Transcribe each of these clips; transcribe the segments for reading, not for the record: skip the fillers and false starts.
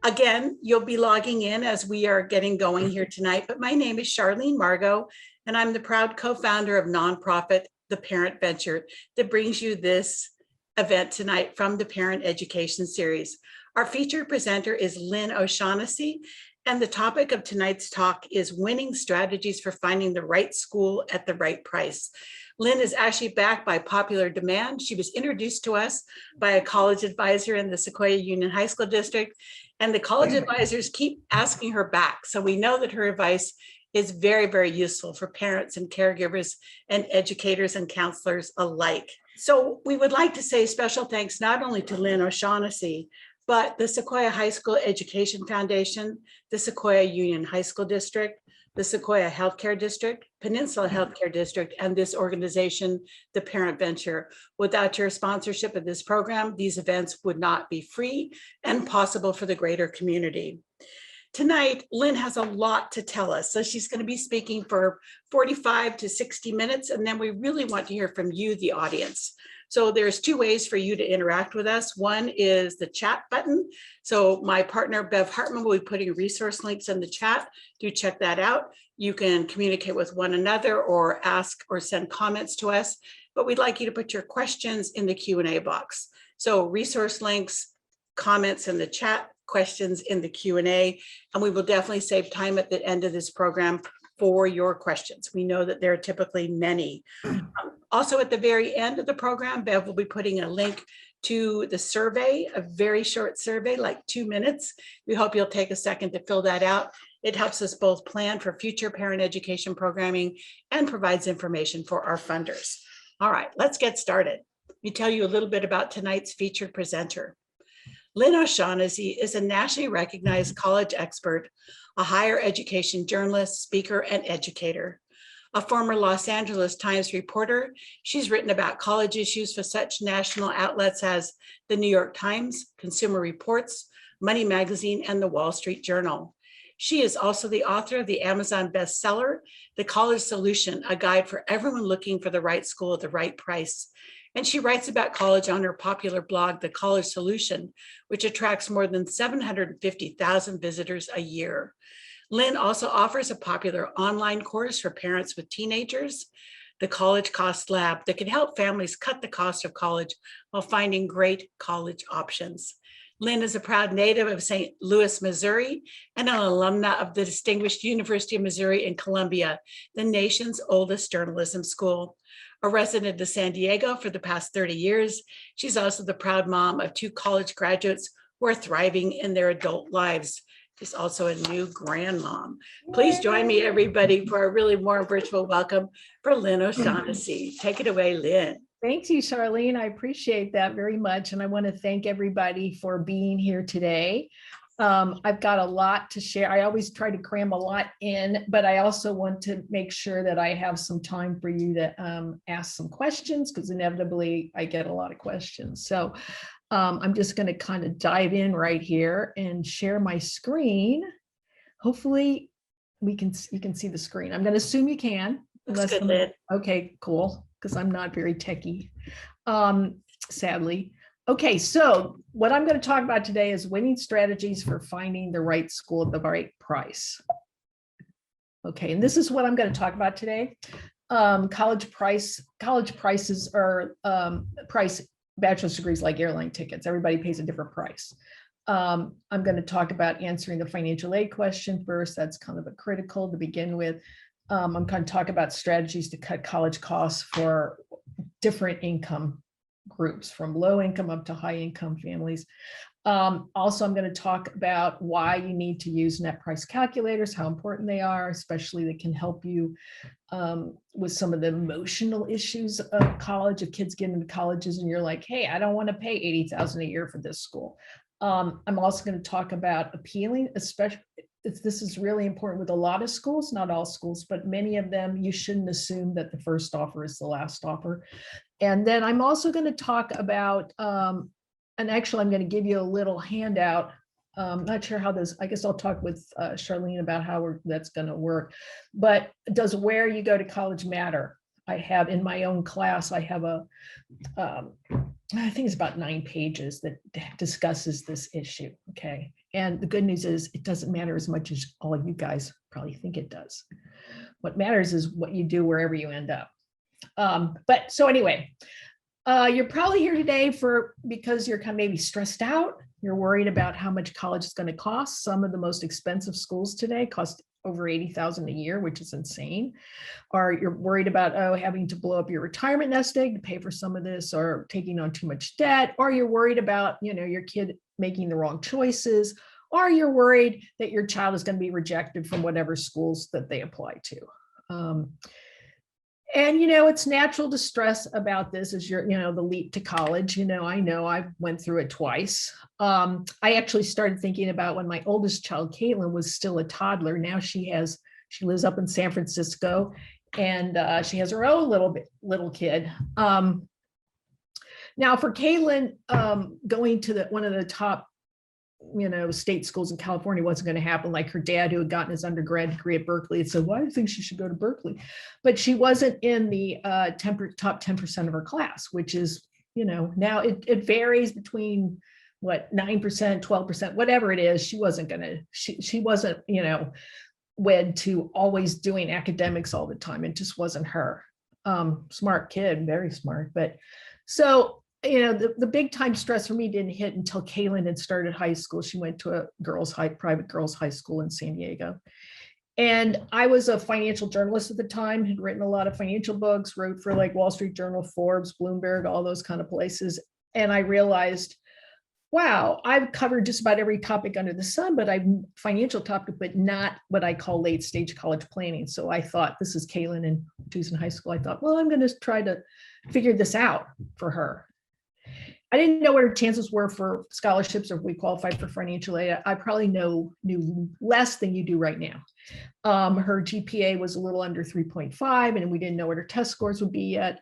Again, you'll be logging in as we are getting going here tonight, but my name is Charlene Margot, and I'm the proud co-founder of nonprofit, The Parent Venture, that brings you this event tonight from the Parent Education Series. Our featured presenter is Lynn O'Shaughnessy, and the topic of tonight's talk is winning strategies for finding the right school at the right price. Lynn is actually back by popular demand. She was introduced to us by a college advisor in the Sequoia Union High School District, and the college advisors keep asking her back. So we know that her advice is very, very useful for parents and caregivers and educators and counselors alike. So we would like to say special thanks not only to Lynn O'Shaughnessy, but the Sequoia High School Education Foundation, the Sequoia Union High School District, the Sequoia Healthcare District, Peninsula Healthcare District, and this organization, the Parent Venture. Without your sponsorship of this program, these events would not be free and possible for the greater community. Tonight, Lynn has a lot to tell us. So she's going to be speaking for 45 to 60 minutes, and then we really want to hear from you, the audience. So there's two ways for you to interact with us. One is the chat button. So my partner, Bev Hartman, will be putting resource links in the chat. Do check that out. You can communicate with one another or ask or send comments to us, but we'd like you to put your questions in the Q&A box. So resource links, comments in the chat, questions in the Q&A, and we will definitely save time at the end of this program for your questions. We know that there are typically many. Also at the very end of the program, Bev will be putting a link to the survey, a very short survey, like 2 minutes. We hope you'll take a second to fill that out. It helps us both plan for future parent education programming and provides information for our funders. All right, let's get started. Let me tell you a little bit about tonight's featured presenter. Lynn O'Shaughnessy is a nationally recognized college expert, a higher education journalist, speaker, and educator. A former Los Angeles Times reporter, she's written about college issues for such national outlets as the New York Times, Consumer Reports, Money Magazine, and the Wall Street Journal. She is also the author of the Amazon bestseller, The College Solution, a guide for everyone looking for the right school at the right price. And she writes about college on her popular blog, The College Solution, which attracts more than 750,000 visitors a year. Lynn also offers a popular online course for parents with teenagers, the College Cost Lab, that can help families cut the cost of college while finding great college options. Lynn is a proud native of St. Louis, Missouri, and an alumna of the distinguished University of Missouri in Columbia, the nation's oldest journalism school. A resident of San Diego for the past 30 years, she's also the proud mom of 2 college graduates who are thriving in their adult lives. She's also a new grandmom. Please join me, everybody, for a really warm virtual welcome for Lynn O'Shaughnessy. Take it away, Lynn. Thank you, Charlene. I appreciate that very much. And I want to thank everybody for being here today. I've got a lot to share. I always try to cram a lot in, but I also want to make sure that I have some time for you to ask some questions, because inevitably I get a lot of questions. So I'm just going to kind of dive in right here and share my screen. Hopefully you can see the screen. I'm going to assume you can. That's good, Lynn. Okay, cool, because I'm not very techie, sadly. Okay, so what I'm going to talk about today is winning strategies for finding the right school at the right price. Okay, and this is what I'm going to talk about today. College prices are bachelor's degrees like airline tickets. Everybody pays a different price. I'm going to talk about answering the financial aid question first. That's kind of a critical to begin with. I'm going to talk about strategies to cut college costs for different income groups, from low income up to high income families. Also, I'm going to talk about why you need to use net price calculators, how important they are, especially they can help you with some of the emotional issues of college. If kids get into colleges and you're like, hey, I don't want to pay $80,000 a year for this school. I'm also going to talk about appealing, especially this is really important with a lot of schools, not all schools, but many of them, you shouldn't assume that the first offer is the last offer. And then I'm also going to talk about, and actually I'm going to give you a little handout. Not sure how this, I guess I'll talk with Charlene about how that's going to work, but does where you go to college matter? I have in my own class, I have I think it's about 9 pages that discusses this issue. Okay. And the good news is it doesn't matter as much as all you guys probably think it does. What matters is what you do wherever you end up. But so anyway, you're probably here today because you're kind of maybe stressed out. You're worried about how much college is going to cost. Some of the most expensive schools today cost over $80,000 a year, which is insane. Or you're worried about having to blow up your retirement nest egg to pay for some of this, or taking on too much debt, or you're worried about your kid making the wrong choices, or you're worried that your child is going to be rejected from whatever schools that they apply to. And it's natural to stress about this as the leap to college. I know I went through it twice. I actually started thinking about when my oldest child, Caitlin, was still a toddler. Now she lives up in San Francisco, and she has her own little kid. Now for Caitlin, going to one of the top state schools in California wasn't going to happen. Like her dad, who had gotten his undergrad degree at Berkeley, had said, "Well, I think she should go to Berkeley," but she wasn't in the top 10% of her class, which is, now it varies between 9%, 12%, whatever it is. She wasn't wed to always doing academics all the time. It just wasn't her. Smart kid, very smart. But so the big time stress for me didn't hit until Kaylin had started high school. She went to a private girls' high school in San Diego. And I was a financial journalist at the time, had written a lot of financial books, wrote for like Wall Street Journal, Forbes, Bloomberg, all those kind of places. And I realized, wow, I've covered just about every topic under the sun, but I'm financial topic, but not what I call late stage college planning. So I thought, this is Kaylin, and she's in high school. I thought, well, I'm going to try to figure this out for her. I didn't know what her chances were for scholarships or if we qualified for financial aid. I probably knew less than you do right now. Her GPA was a little under 3.5, and we didn't know what her test scores would be yet.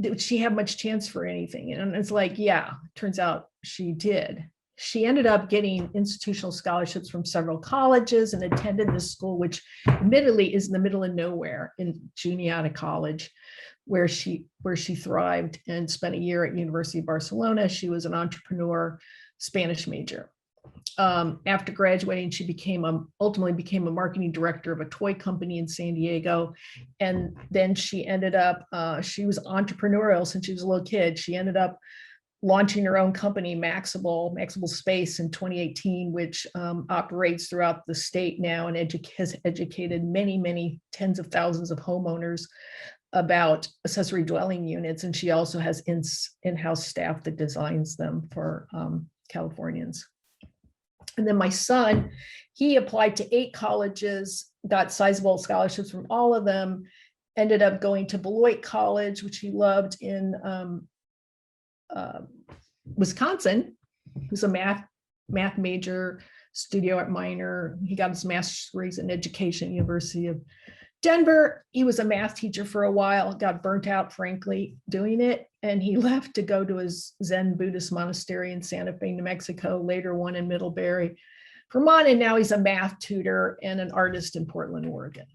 Did she have much chance for anything? And it's like, yeah, turns out she did. She ended up getting institutional scholarships from several colleges and attended this school, which admittedly is in the middle of nowhere in Juniata College, where she thrived, and spent a year at University of Barcelona. She was an entrepreneur, Spanish major. After graduating, she ultimately became a marketing director of a toy company in San Diego. And then she ended up, she was entrepreneurial since she was a little kid. She ended up launching her own company, Maximal Space, in 2018, which operates throughout the state now and has educated many, many tens of thousands of homeowners about accessory dwelling units. And she also has in-house staff that designs them for Californians. And then my son, he applied to 8 colleges, got sizable scholarships from all of them, ended up going to Beloit College, which he loved, in Wisconsin. He was a math major, studio art minor. He got his master's degrees in education, University of Denver. He was a math teacher for a while, got burnt out, frankly, doing it. And he left to go to his Zen Buddhist monastery in Santa Fe, New Mexico, later one in Middlebury, Vermont. And now he's a math tutor and an artist in Portland, Oregon.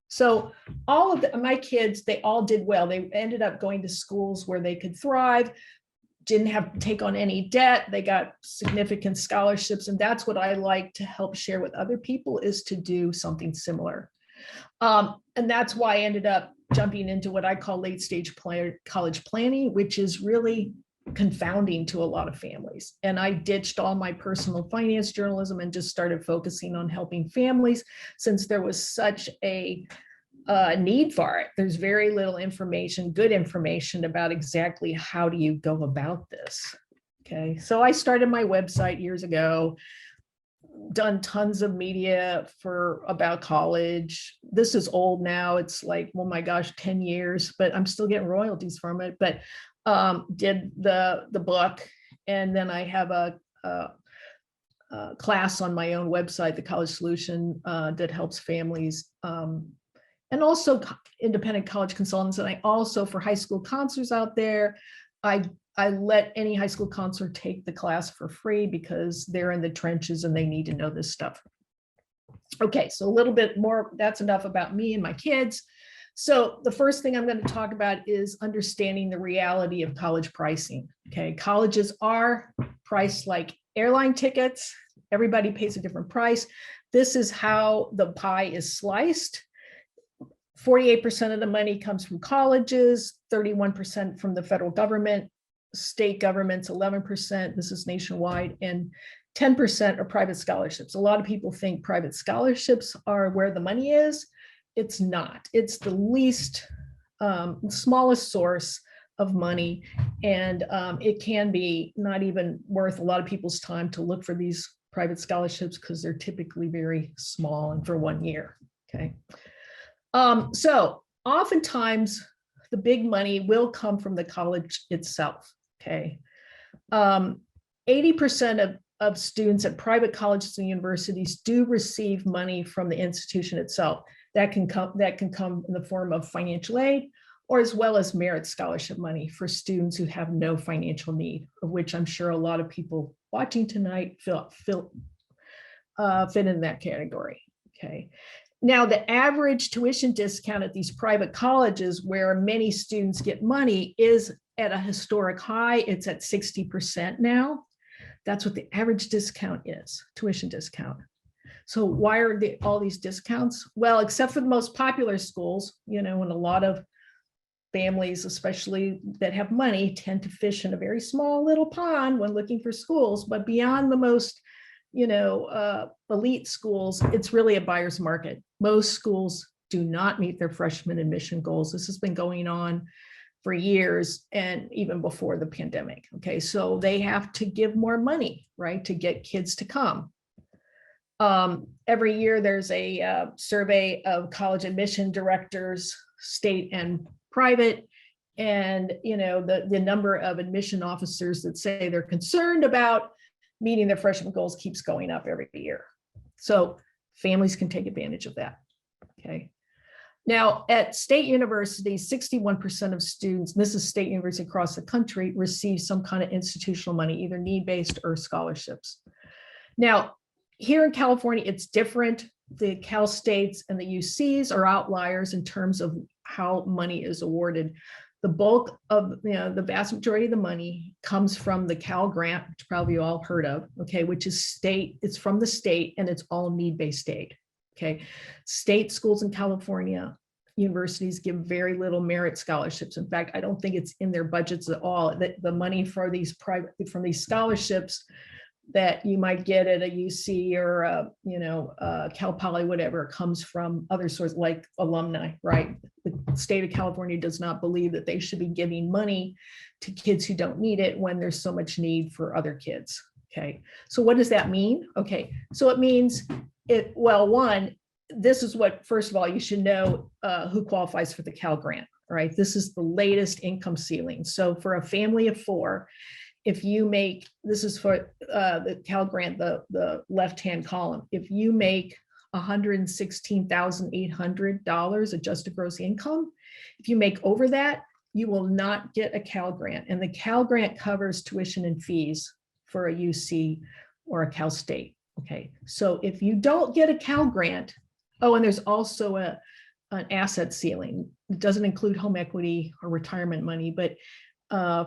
So all of my kids, they all did well. They ended up going to schools where they could thrive, didn't have to take on any debt. They got significant scholarships. And that's what I like to help share with other people, is to do something similar. And that's why I ended up jumping into what I call late stage college planning, which is really confounding to a lot of families. And I ditched all my personal finance journalism and just started focusing on helping families, since there was such a need for it. There's very little information, good information, about exactly how do you go about this. Okay, so I started my website years ago, done tons of media about college. This is old now. It's like, oh my gosh, 10 years, but I'm still getting royalties from it. But did the book, and then I have a class on my own website, The College Solution, that helps families, and also independent college consultants. And I also, for high school counselors out there, I let any high school counselor take the class for free, because they're in the trenches and they need to know this stuff. Okay, so a little bit more, that's enough about me and my kids. So the first thing I'm going to talk about is understanding the reality of college pricing. Okay, colleges are priced like airline tickets. Everybody pays a different price. This is how the pie is sliced. 48% of the money comes from colleges, 31% from the federal government, state governments, 11%, this is nationwide, and 10% are private scholarships. A lot of people think private scholarships are where the money is. It's not. It's the least, smallest source of money. And it can be not even worth a lot of people's time to look for these private scholarships because they're typically very small and for 1 year, okay? So oftentimes the big money will come from the college itself, okay? 80% of students at private colleges and universities do receive money from the institution itself. That can come in the form of financial aid or as well as merit scholarship money for students who have no financial need, of which I'm sure a lot of people watching tonight fit in that category, okay? Now, the average tuition discount at these private colleges where many students get money is at a historic high. It's at 60% now. That's what the average discount is, tuition discount. So why are all these discounts? Well, except for the most popular schools, you know, and a lot of families, especially that have money, tend to fish in a very small little pond when looking for schools. But beyond the most, you know, elite schools, it's really a buyer's market. Most schools do not meet their freshman admission goals. This has been going on for years and even before the pandemic. Okay, so they have to give more money, right, to get kids to come. Every year there's a survey of college admission directors, state and private, and you know the number of admission officers that say they're concerned about meeting their freshman goals keeps going up every year. So families can take advantage of that, okay? Now, at state universities, 61% of students, and this is state universities across the country, receive some kind of institutional money, either need-based or scholarships. Now, here in California, it's different. The Cal States and the UCs are outliers in terms of how money is awarded. The bulk of, you know, the vast majority of the money comes from the Cal grant, which probably you all heard of, okay, which is state, it's from the state and it's all need-based aid, okay. State schools in California, universities give very little merit scholarships. In fact, I don't think it's in their budgets at all. That the money for these from these scholarships that you might get at a UC or you know, Cal Poly, whatever, comes from other sources like alumni, right? The state of California does not believe that they should be giving money to kids who don't need it when there's so much need for other kids, okay? So what does that mean? Okay, so it means, well, one, this is what, first of all, you should know who qualifies for the Cal grant, right? This is the latest income ceiling. So for a family of 4, if you make, this is for the Cal grant, the left-hand column, if you make $116,800 adjusted gross income, if you make over that, you will not get a Cal grant. And the Cal grant covers tuition and fees for a UC or a Cal State, okay? So if you don't get a Cal grant, oh, and there's also an asset ceiling. It doesn't include home equity or retirement money, but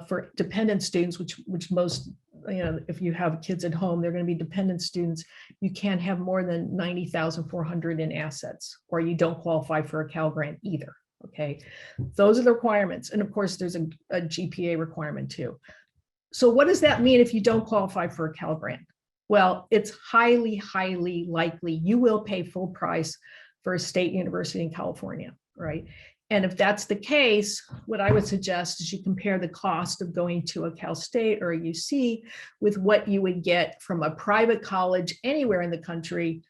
for dependent students, which most, you know, if you have kids at home, they're going to be dependent students, you can't have more than $90,400 in assets, or you don't qualify for a Cal grant either, okay? Those are the requirements. And of course, there's a GPA requirement too. So what does that mean if you don't qualify for a Cal grant? Well, it's highly, highly likely you will pay full price for a state university in California, right? And if that's the case, what I would suggest is you compare the cost of going to a Cal State or a UC with what you would get from a private college anywhere in the country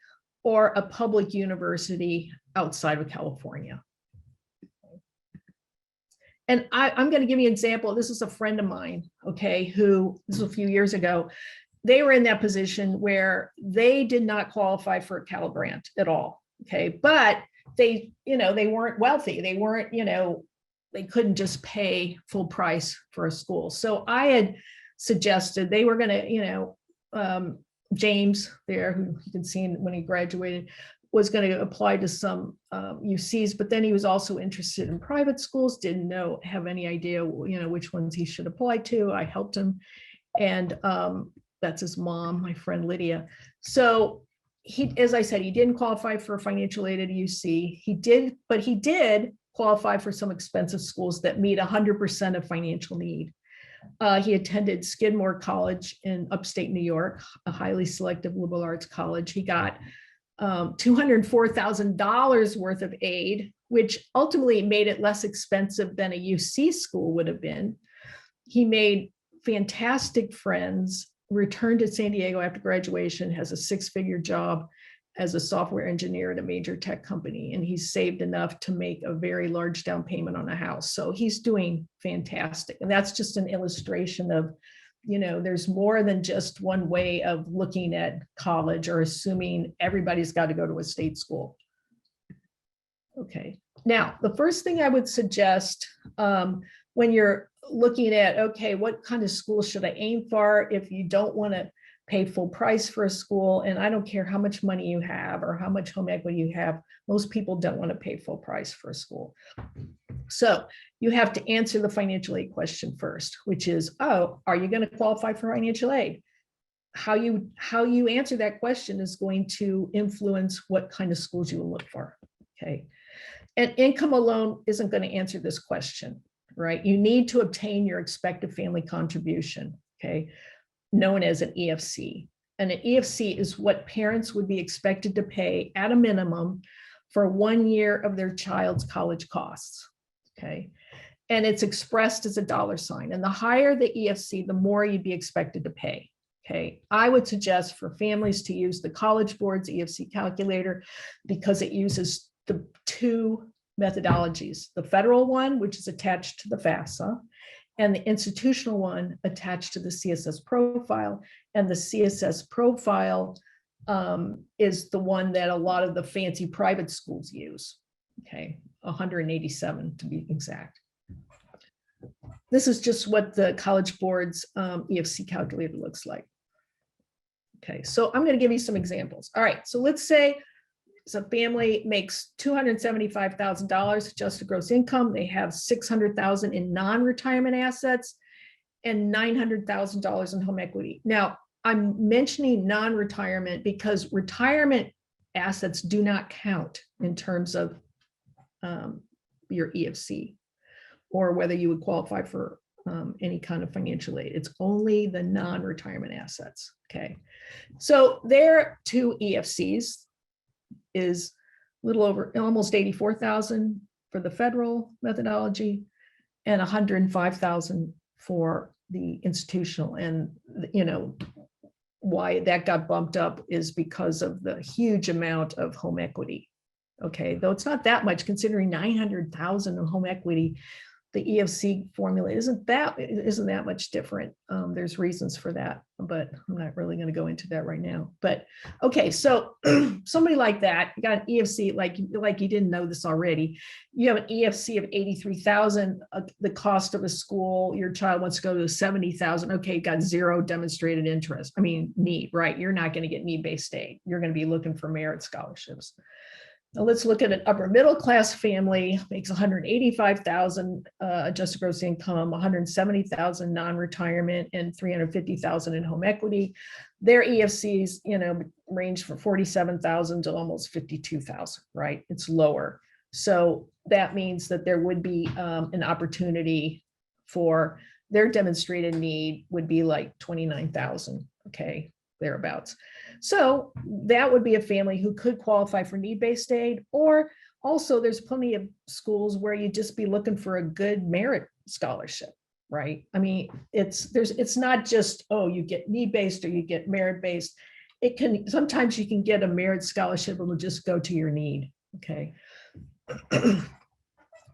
or a public university outside of California. And I'm going to give you an example. This is a friend of mine, okay, who, this was a few years ago, they were in that position where they did not qualify for a Cal grant at all, okay, but they, you know, they weren't wealthy. They weren't, you know, they couldn't just pay full price for a school. So I had suggested they were going to, you know, James there, who you can see when he graduated, was going to apply to some UCs, but then he was also interested in private schools, didn't have any idea, which ones he should apply to. I helped him. And that's his mom, my friend Lydia. So as I said, he didn't qualify for financial aid at UC. He did qualify for some expensive schools that meet 100% of financial need. He attended Skidmore College in upstate New York, a highly selective liberal arts college. He got $204,000 worth of aid, which ultimately made it less expensive than a UC school would have been. He made fantastic friends, returned to San Diego after graduation, has a 6-figure job as a software engineer at a major tech company, and he's saved enough to make a very large down payment on a house. So he's doing fantastic. And that's just an illustration of, there's more than just one way of looking at college or assuming everybody's got to go to a state school. Okay. Now, the first thing I would suggest when you're looking at, okay, what kind of school should I aim for if you don't want to pay full price for a school, and I don't care how much money you have or how much home equity you have, most people don't want to pay full price for a school. So you have to answer the financial aid question first, which is, are you going to qualify for financial aid? How you answer that question is going to influence what kind of schools you will look for. Okay. And income alone isn't going to answer this question, right? You need to obtain your expected family contribution, okay, known as an EFC. And an EFC is what parents would be expected to pay at a minimum for 1 year of their child's college costs, okay? And it's expressed as a dollar sign. And the higher the EFC, the more you'd be expected to pay, okay? I would suggest for families to use the College Board's EFC calculator because it uses the 2 methodologies, the federal one, which is attached to the FAFSA, and the institutional one attached to the CSS profile. And the CSS profile is the one that a lot of the fancy private schools use, okay, 187 to be exact. This is just what the College Board's EFC calculator looks like. Okay, so I'm going to give you some examples. All right, so let's say a family makes $275,000 adjusted gross income. They have $600,000 in non-retirement assets and $900,000 in home equity. Now, I'm mentioning non-retirement because retirement assets do not count in terms of your EFC or whether you would qualify for any kind of financial aid. It's only the non-retirement assets. Okay, so their 2 EFCs is a little over almost 84,000 for the federal methodology and 105,000 for the institutional. And why that got bumped up is because of the huge amount of home equity. Okay, though it's not that much considering 900,000 of home equity. The EFC formula isn't that much different. There's reasons for that, but I'm not really going to go into that right now. But okay, so somebody like that, you got an EFC, like you didn't know this already. You have an EFC of 83,000. The cost of a school, your child wants to go to 70,000. Okay, you got 0 demonstrated interest. Need, right? You're not going to get need-based aid. You're going to be looking for merit scholarships. Now let's look at an upper middle class family, makes 185,000 adjusted gross income, 170,000 non-retirement, and 350,000 in home equity. Their EFCs, range from 47,000 to almost 52,000, right? It's lower. So that means that there would be an opportunity for their demonstrated need would be like 29,000, okay, thereabouts. So that would be a family who could qualify for need-based aid, or also there's plenty of schools where you just be looking for a good merit scholarship, right? It's not just, you get need-based or you get merit-based. Sometimes you can get a merit scholarship and will just go to your need, okay?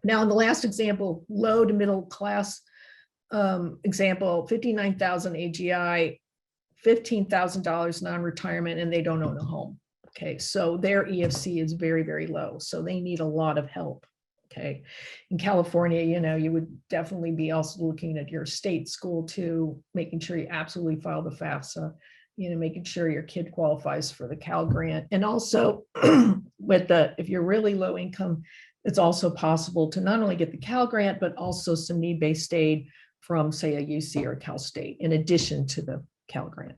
Now in the last example, low to middle class example, 59,000 AGI, $15,000 non-retirement, and they don't own a home. Okay, so their EFC is very, very low. So they need a lot of help. Okay, in California, you would definitely be also looking at your state school too, making sure you absolutely file the FAFSA. making sure your kid qualifies for the Cal grant. And also if you're really low income, it's also possible to not only get the Cal grant, but also some need-based aid from, say, a UC or Cal State, in addition to the Cal grant.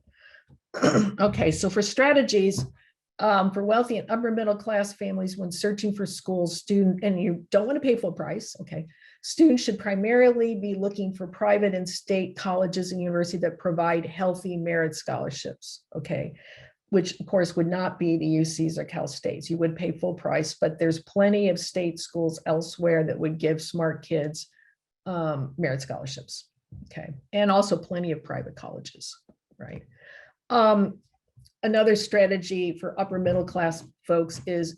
Okay, so for strategies, for wealthy and upper middle class families, when searching for schools, and you don't want to pay full price, okay, students should primarily be looking for private and state colleges and universities that provide healthy merit scholarships, okay, which of course would not be the UCs or Cal States. You would pay full price, but there's plenty of state schools elsewhere that would give smart kids merit scholarships, okay, and also plenty of private colleges, right? Another strategy for upper middle class folks is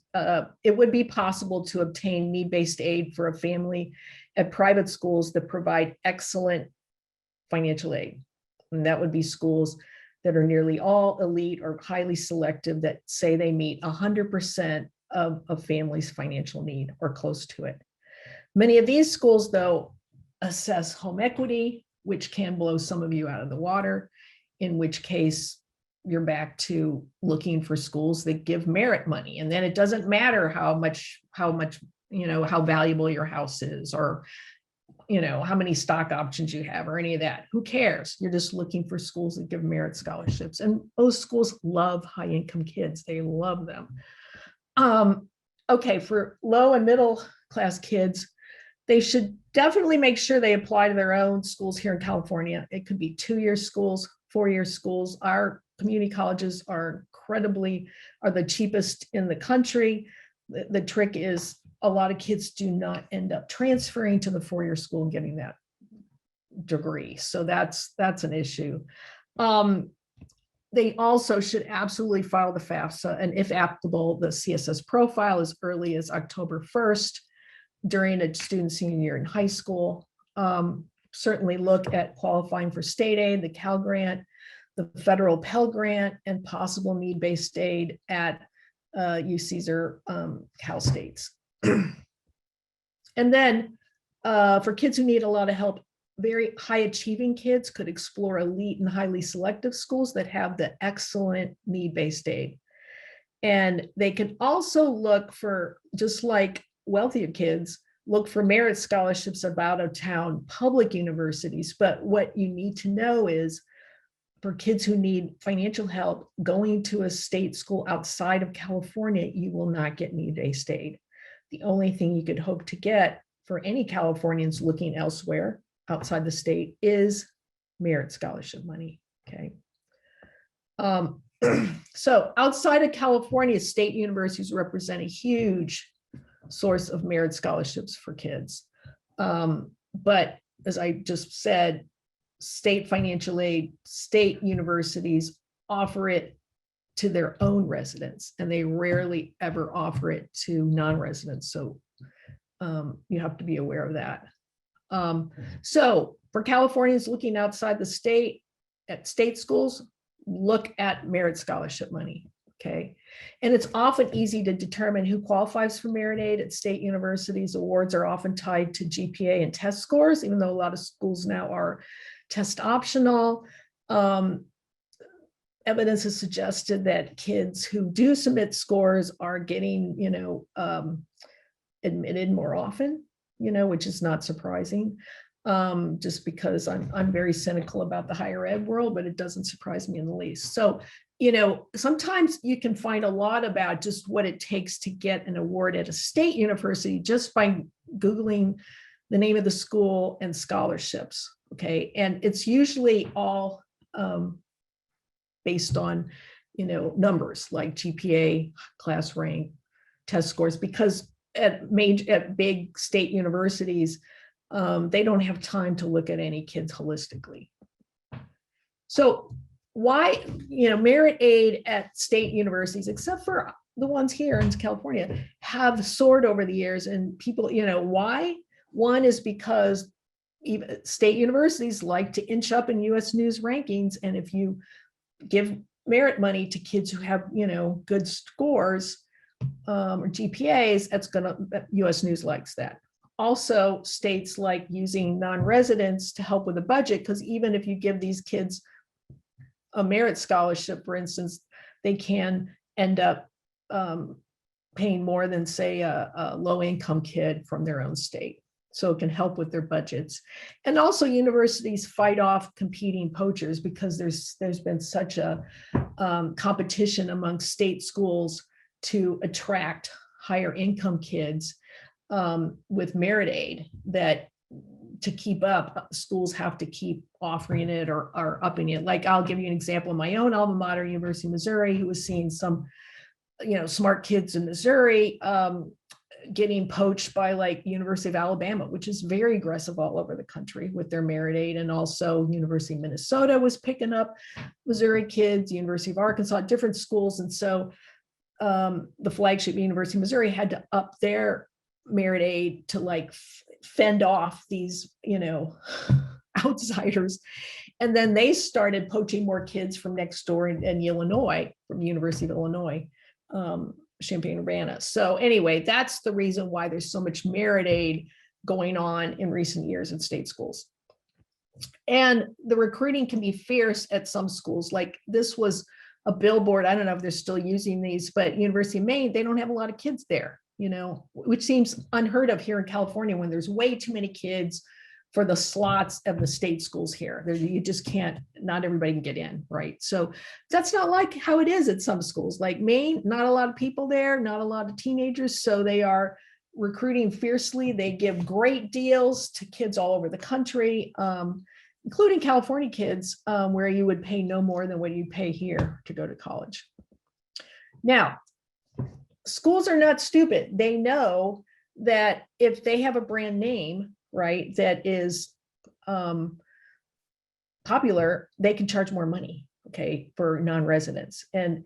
it would be possible to obtain need-based aid for a family at private schools that provide excellent financial aid. And that would be schools that are nearly all elite or highly selective, that say they meet 100% of a family's financial need or close to it. Many of these schools, though, assess home equity, which can blow some of you out of the water, in which case you're back to looking for schools that give merit money. And then it doesn't matter how much, how valuable your house is, or, how many stock options you have, or any of that. Who cares? You're just looking for schools that give merit scholarships. And those schools love high income kids. They love them. Okay, for low and middle class kids, they should definitely make sure they apply to their own schools here in California. It could be 2-year schools, 4-year schools. Our community colleges are the cheapest in the country. The trick is a lot of kids do not end up transferring to the 4-year school and getting that degree. So that's an issue. They also should absolutely file the FAFSA, and if applicable, the CSS profile as early as October 1st during a student's senior year in high school. Certainly look at qualifying for state aid, the Cal grant, the federal Pell Grant, and possible need-based aid at UCs or Cal States. And then for kids who need a lot of help, very high achieving kids could explore elite and highly selective schools that have the excellent need-based aid. And they can also look for, just like wealthier kids, look for merit scholarships of out-of-town public universities. But what you need to know is, for kids who need financial help going to a state school outside of California, you will not get need-based aid. The only thing you could hope to get for any Californians looking elsewhere outside the state is merit scholarship money, okay? So outside of California, state universities represent a huge source of merit scholarships for kids. But as I just said, state financial aid, state universities offer it to their own residents, and they rarely ever offer it to non-residents. So you have to be aware of that. So for Californians looking outside the state at state schools, look at merit scholarship money, okay? And it's often easy to determine who qualifies for merit aid at state universities. Awards are often tied to GPA and test scores, even though a lot of schools now are test optional. Evidence has suggested that kids who do submit scores are getting, admitted more often, which is not surprising, just because I'm very cynical about the higher ed world, but it doesn't surprise me in the least. So, sometimes you can find a lot about just what it takes to get an award at a state university just by Googling the name of the school and scholarships. Okay, and it's usually all based on, numbers like GPA, class rank, test scores, because at big state universities, they don't have time to look at any kids holistically. So why, merit aid at state universities, except for the ones here in California, have soared over the years, and people, why? One is because even state universities like to inch up in US News rankings. And if you give merit money to kids who have, good scores or GPAs, US News likes that. Also, states like using non-residents to help with the budget, because even if you give these kids a merit scholarship, for instance, they can end up paying more than, say, a low-income kid from their own state. So it can help with their budgets. And also universities fight off competing poachers because there's been such a competition among state schools to attract higher income kids with merit aid, that to keep up, schools have to keep offering it or upping it. Like, I'll give you an example of my own alma mater, University of Missouri, who was seeing some, smart kids in Missouri getting poached by like University of Alabama, which is very aggressive all over the country with their merit aid. And also University of Minnesota was picking up Missouri kids, University of Arkansas, different schools. And so the flagship University of Missouri had to up their merit aid to like fend off these, outsiders. And then they started poaching more kids from next door in Illinois, from the University of Illinois, Champaign-Urbana. So anyway, that's the reason why there's so much merit aid going on in recent years in state schools. And the recruiting can be fierce at some schools. Like, this was a billboard, I don't know if they're still using these, but University of Maine, they don't have a lot of kids there, which seems unheard of here in California when there's way too many kids for the slots of the state schools here. You just can't, not everybody can get in, right? So that's not like how it is at some schools. Like Maine, not a lot of people there, not a lot of teenagers, so they are recruiting fiercely. They give great deals to kids all over the country, including California kids, where you would pay no more than what you pay here to go to college. Now, schools are not stupid. They know that if they have a brand name, right, that is popular, they can charge more money, okay, for non-residents. And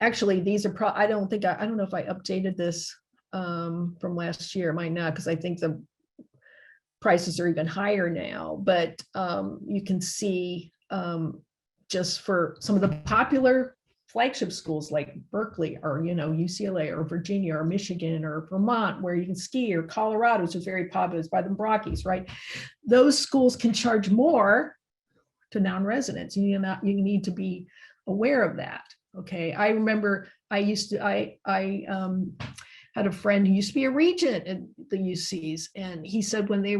actually, these are I don't know if I updated this from last year. I might not, because I think the prices are even higher now. But you can see just for some of the popular flagship schools like Berkeley or UCLA or Virginia or Michigan or Vermont, where you can ski, or Colorado, which is very popular, it's by the Rockies, right? Those schools can charge more to non-residents. You need to be aware of that. Okay, I remember I had a friend who used to be a regent at the UCs, and he said when the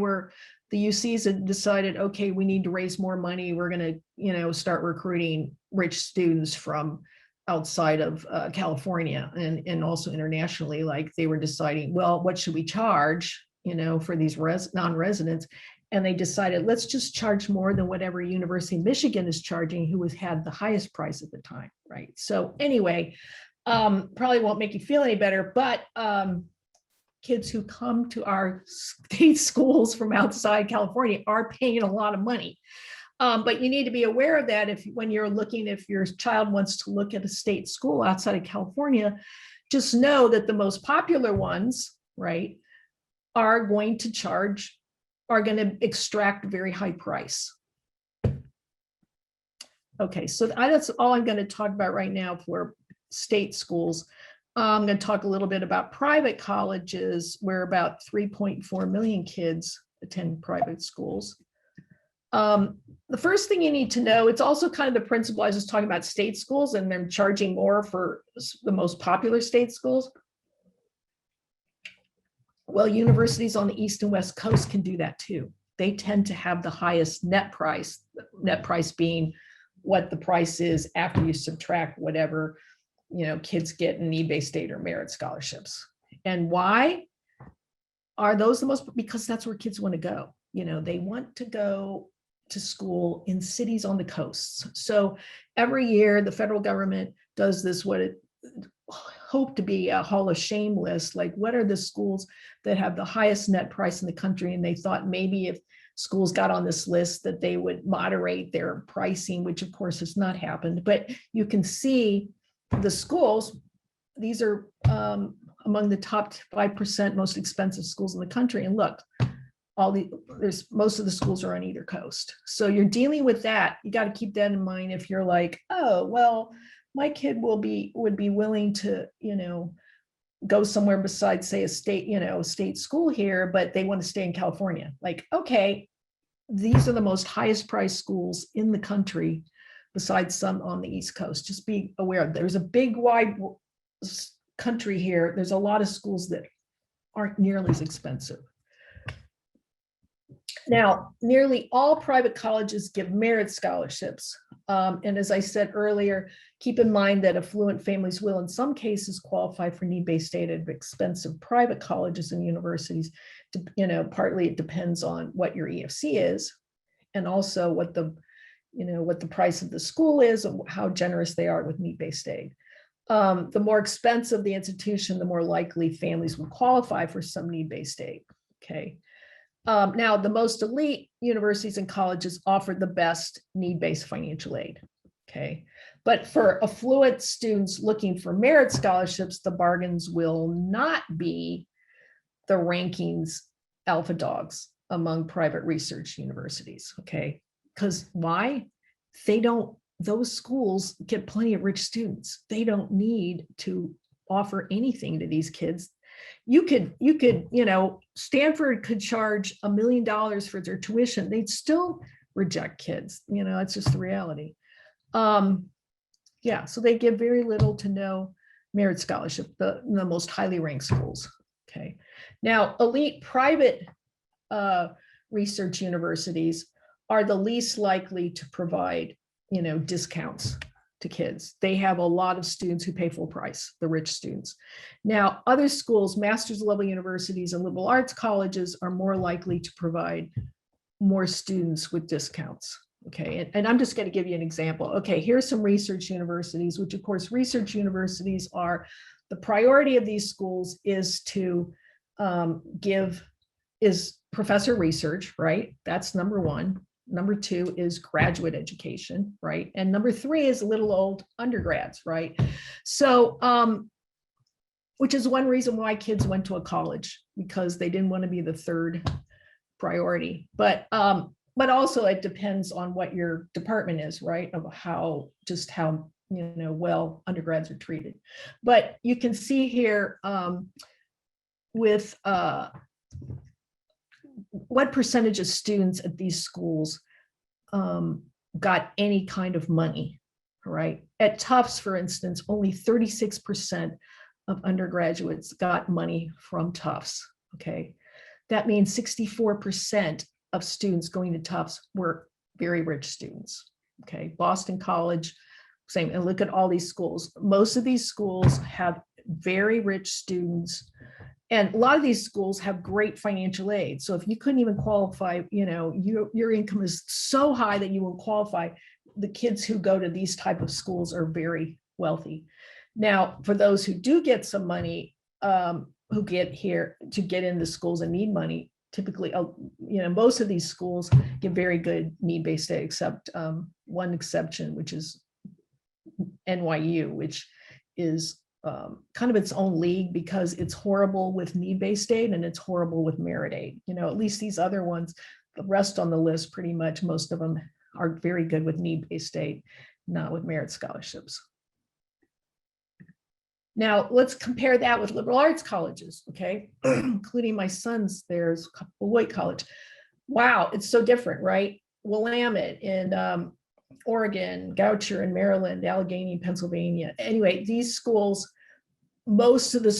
UCs had decided, okay, we need to raise more money, we're going to start recruiting rich students from outside of California and also internationally, like they were deciding, well, what should we charge, for these non-residents? And they decided, let's just charge more than whatever University of Michigan is charging, who had the highest price at the time, right? So anyway, probably won't make you feel any better, but kids who come to our state schools from outside California are paying a lot of money. But you need to be aware of that when you're looking, if your child wants to look at a state school outside of California, just know that the most popular ones, right, are going to extract a very high price. Okay, so that's all I'm going to talk about right now for state schools. I'm going to talk a little bit about private colleges, where about 3.4 million kids attend private schools. The first thing you need to know, it's also kind of the principle I was just talking about state schools and them charging more for the most popular state schools. Well, universities on the East and West Coast can do that too. They tend to have the highest net price being what the price is after you subtract whatever, kids get in eBay state or merit scholarships. And why are those the most? Because that's where kids want to go. They want to go to school in cities on the coasts. So every year the federal government does this, what it hoped to be a Hall of Shame list, like what are the schools that have the highest net price in the country? And they thought maybe if schools got on this list that they would moderate their pricing, which of course has not happened. But you can see the schools, these are among the top 5% most expensive schools in the country. And look, most of the schools are on either coast. So you're dealing with that. You got to keep that in mind if you're like, oh, well, my kid would be willing to, go somewhere besides, say, a state school here, but they want to stay in California. Like, okay, these are the most highest priced schools in the country, besides some on the East Coast. Just be aware, there's a big wide country here. There's a lot of schools that aren't nearly as expensive. Now, nearly all private colleges give merit scholarships. And as I said earlier, keep in mind that affluent families will in some cases qualify for need-based aid at expensive private colleges and universities. Partly it depends on what your EFC is, and also what the price of the school is and how generous they are with need-based aid. The more expensive the institution, the more likely families will qualify for some need-based aid. Okay. Now, the most elite universities and colleges offer the best need-based financial aid. Okay. But for affluent students looking for merit scholarships, the bargains will not be the rankings alpha dogs among private research universities. Okay. Because why? Those schools get plenty of rich students. They don't need to offer anything to these kids. You could, Stanford could charge $1 million for their tuition. They'd still reject kids. It's just the reality. So they give very little to no merit scholarship, the most highly ranked schools. Okay. Now, elite private research universities are the least likely to provide, discounts to kids. They have a lot of students who pay full price, the rich students. Now, other schools, master's level universities and liberal arts colleges are more likely to provide more students with discounts. Okay, and I'm just going to give you an example. Okay, here's some research universities, which of course research universities are, the priority of these schools is to is professor research, right? That's number one. Number two is graduate education, right? And number three is little old undergrads, right? So, which is one reason why kids went to a college, because they didn't want to be the third priority. But also it depends on what your department is, right? Of how well undergrads are treated. But you can see here with what percentage of students at these schools got any kind of money, right? At Tufts, for instance, only 36% of undergraduates got money from Tufts, okay? That means 64% of students going to Tufts were very rich students, okay? Boston College, same, and look at all these schools. Most of these schools have very rich students, and a lot of these schools have great financial aid. So if you couldn't even qualify, your income is so high that you will qualify, the kids who go to these type of schools are very wealthy. Now, for those who do get some money, who get here to get into schools and need money, typically, most of these schools give very good need-based aid, except one exception, which is NYU, which is kind of its own league because it's horrible with need-based aid and it's horrible with merit aid. At least these other ones, the rest on the list, pretty much most of them are very good with need-based aid, not with merit scholarships. Now let's compare that with liberal arts colleges, okay? Including my son's, there's Beloit College. Wow, it's so different, right? Willamette in Oregon, Goucher in Maryland, Allegheny, Pennsylvania. Anyway, these schools, most of the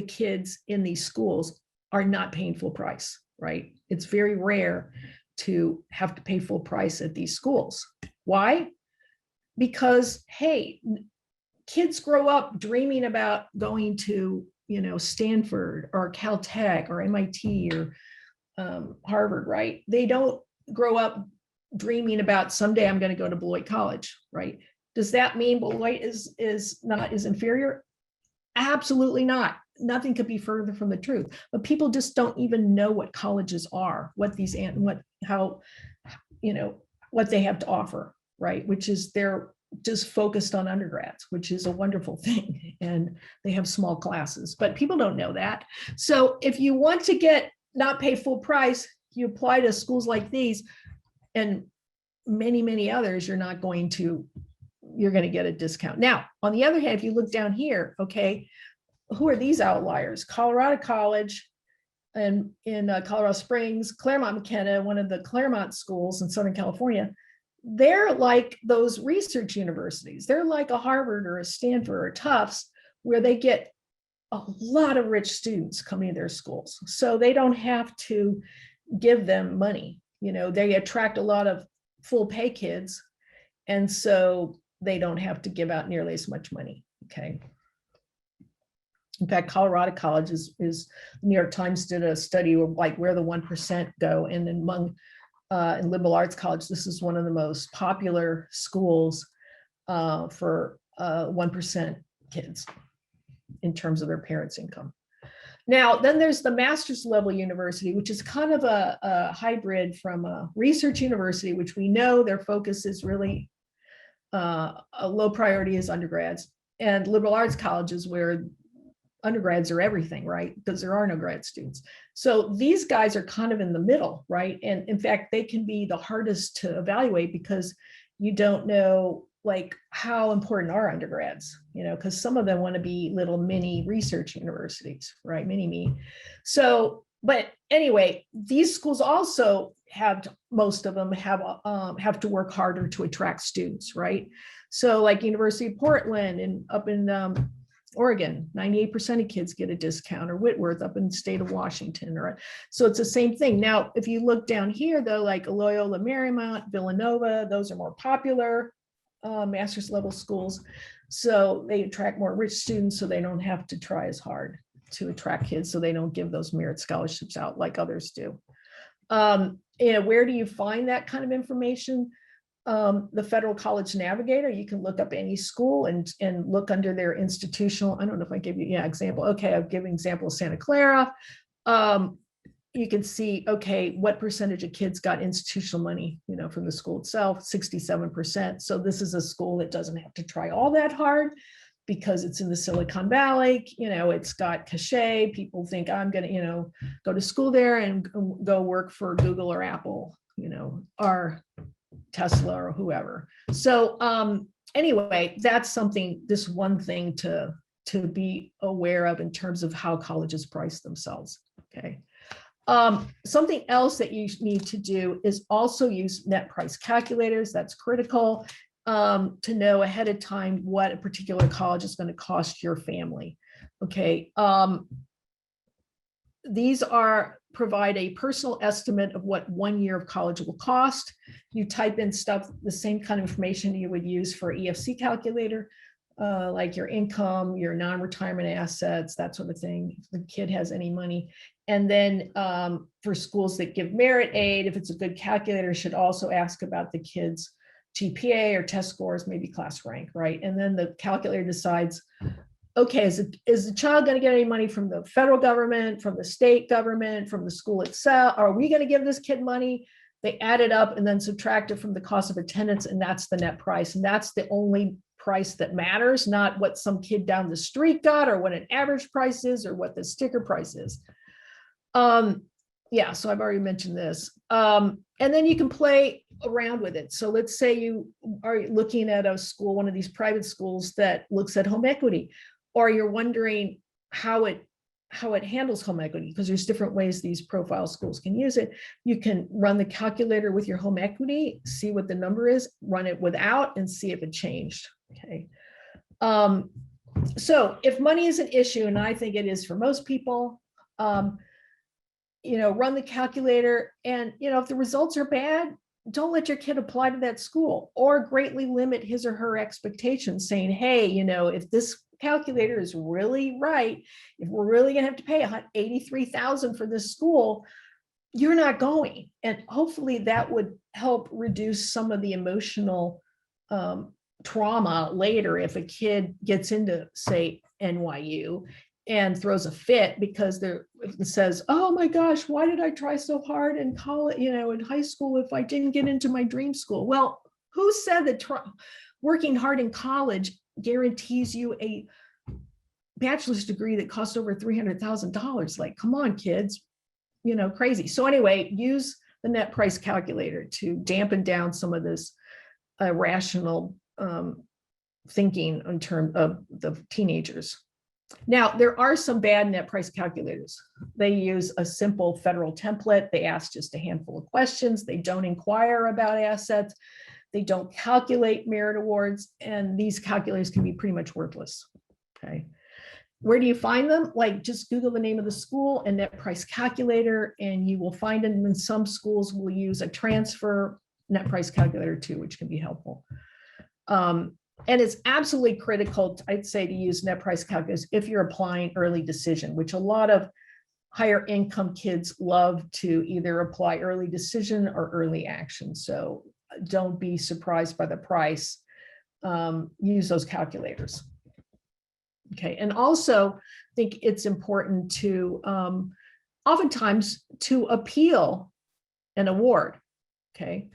kids in these schools are not paying full price, right? It's very rare to have to pay full price at these schools. Why? Because, hey, kids grow up dreaming about going to, Stanford or Caltech or MIT or Harvard, right? They don't grow up dreaming about someday I'm going to go to Beloit College, right? Does that mean Beloit is inferior? Absolutely not. Nothing could be further from the truth. But people just don't even know what colleges are, what they have to offer, right? Which is they're just focused on undergrads, which is a wonderful thing. And they have small classes, but people don't know that. So if you want to not pay full price, you apply to schools like these and many, many others, you're going to get a discount. Now, on the other hand, if you look down here, okay, who are these outliers? Colorado College and in Colorado Springs, Claremont McKenna, one of the Claremont schools in Southern California, they're like those research universities. They're like a Harvard or a Stanford or a Tufts, where they get a lot of rich students coming to their schools. So they don't have to give them money. They attract a lot of full pay kids. And so they don't have to give out nearly as much money. Okay. In fact, Colorado College is the New York Times did a study of like where the 1% go. And among in liberal arts college, this is one of the most popular schools for 1% kids in terms of their parents' income. Now, then there's the master's level university, which is kind of a hybrid from a research university, which we know their focus is really a low priority is undergrads, and liberal arts colleges where undergrads are everything, right? Because there are no grad students. So these guys are kind of in the middle, right? And in fact, they can be the hardest to evaluate because you don't know like how important are undergrads, because some of them want to be little mini research universities, right? Mini me. So, but anyway, these schools also most of them have to work harder to attract students, right? So like University of Portland and up in Oregon, 98% of kids get a discount, or Whitworth up in the state of Washington. So it's the same thing. Now, if you look down here though, like Loyola Marymount, Villanova, those are more popular master's level schools. So they attract more rich students, so they don't have to try as hard to attract kids. So they don't give those merit scholarships out like others do. Where do you find that kind of information? The Federal College Navigator, you can look up any school and look under their institutional, I don't know if I gave you, example. Okay, I've given example of Santa Clara. You can see, okay, what percentage of kids got institutional money, from the school itself, 67%. So this is a school that doesn't have to try all that hard because it's in the Silicon Valley, it's got cachet. People think I'm going to, go to school there and go work for Google or Apple, or Tesla or whoever. So anyway, that's something, this one thing to be aware of in terms of how colleges price themselves. Okay. Something else that you need to do is also use net price calculators. That's critical to know ahead of time what a particular college is going to cost your family. Okay. These provide a personal estimate of what 1 year of college will cost. You type in stuff, the same kind of information you would use for EFC calculator, like your income, your non-retirement assets, that sort of thing, if the kid has any money. And then for schools that give merit aid, if it's a good calculator, should also ask about the kid's GPA or test scores, maybe class rank, right? And then the calculator decides, okay, is the child going to get any money from the federal government, from the state government, from the school itself? Are we going to give this kid money? They add it up and then subtract it from the cost of attendance, and that's the net price. And that's the only price that matters, not what some kid down the street got or what an average price is or what the sticker price is. Yeah, so I've already mentioned this. And then you can play around with it. So let's say you are looking at a school, one of these private schools that looks at home equity, or you're wondering how it handles home equity, because there's different ways these profile schools can use it. You can run the calculator with your home equity, see what the number is, run it without, and see if it changed. Okay. So if money is an issue, and I think it is for most people, run the calculator, and if the results are bad, don't let your kid apply to that school, or greatly limit his or her expectations, saying, hey, if this calculator is really right, if we're really going to have to pay $83,000 for this school, you're not going. And hopefully that would help reduce some of the emotional trauma later if a kid gets into, say, NYU and throws a fit because it says, oh my gosh, why did I try so hard in college, in high school, if I didn't get into my dream school? Well, who said that working hard in college guarantees you a bachelor's degree that costs over $300,000? Like, come on, kids, crazy. So anyway, use the net price calculator to dampen down some of this irrational thinking in terms of the teenagers. Now, there are some bad net price calculators. They use a simple federal template. They ask just a handful of questions. They don't inquire about assets. They don't calculate merit awards, and these calculators can be pretty much worthless. Okay. Where do you find them? Like, just Google the name of the school and net price calculator, and you will find them. And some schools will use a transfer net price calculator too, which can be helpful. And it's absolutely critical, I'd say, to use net price calculators if you're applying early decision, which a lot of higher income kids love to either apply early decision or early action. So don't be surprised by the price. Use those calculators. Okay, and also I think it's important to oftentimes to appeal an award. Okay,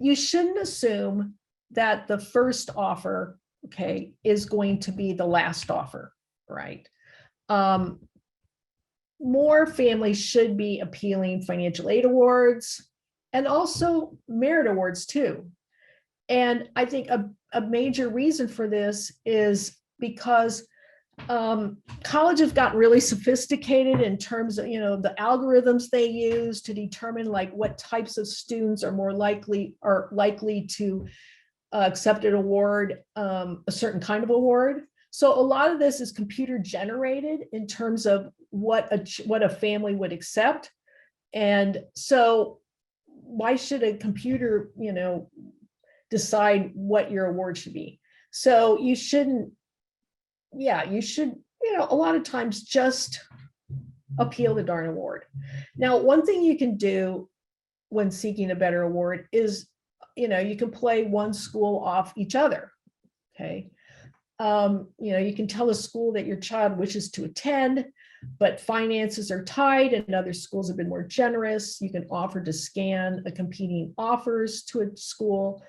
you shouldn't assume that the first offer, okay, is going to be the last offer, right? More families should be appealing financial aid awards and also merit awards too. And I think a major reason for this is because college have gotten really sophisticated in terms of, the algorithms they use to determine like what types of students are more likely to accept an award, a certain kind of award. So a lot of this is computer generated in terms of what a family would accept. And so why should a computer, decide what your award should be? So you shouldn't, you should, a lot of times just appeal the darn award. Now, one thing you can do when seeking a better award is, you can play one school off each other. Okay. You can tell a school that your child wishes to attend, but finances are tight and other schools have been more generous. You can offer to scan a competing offers to a school.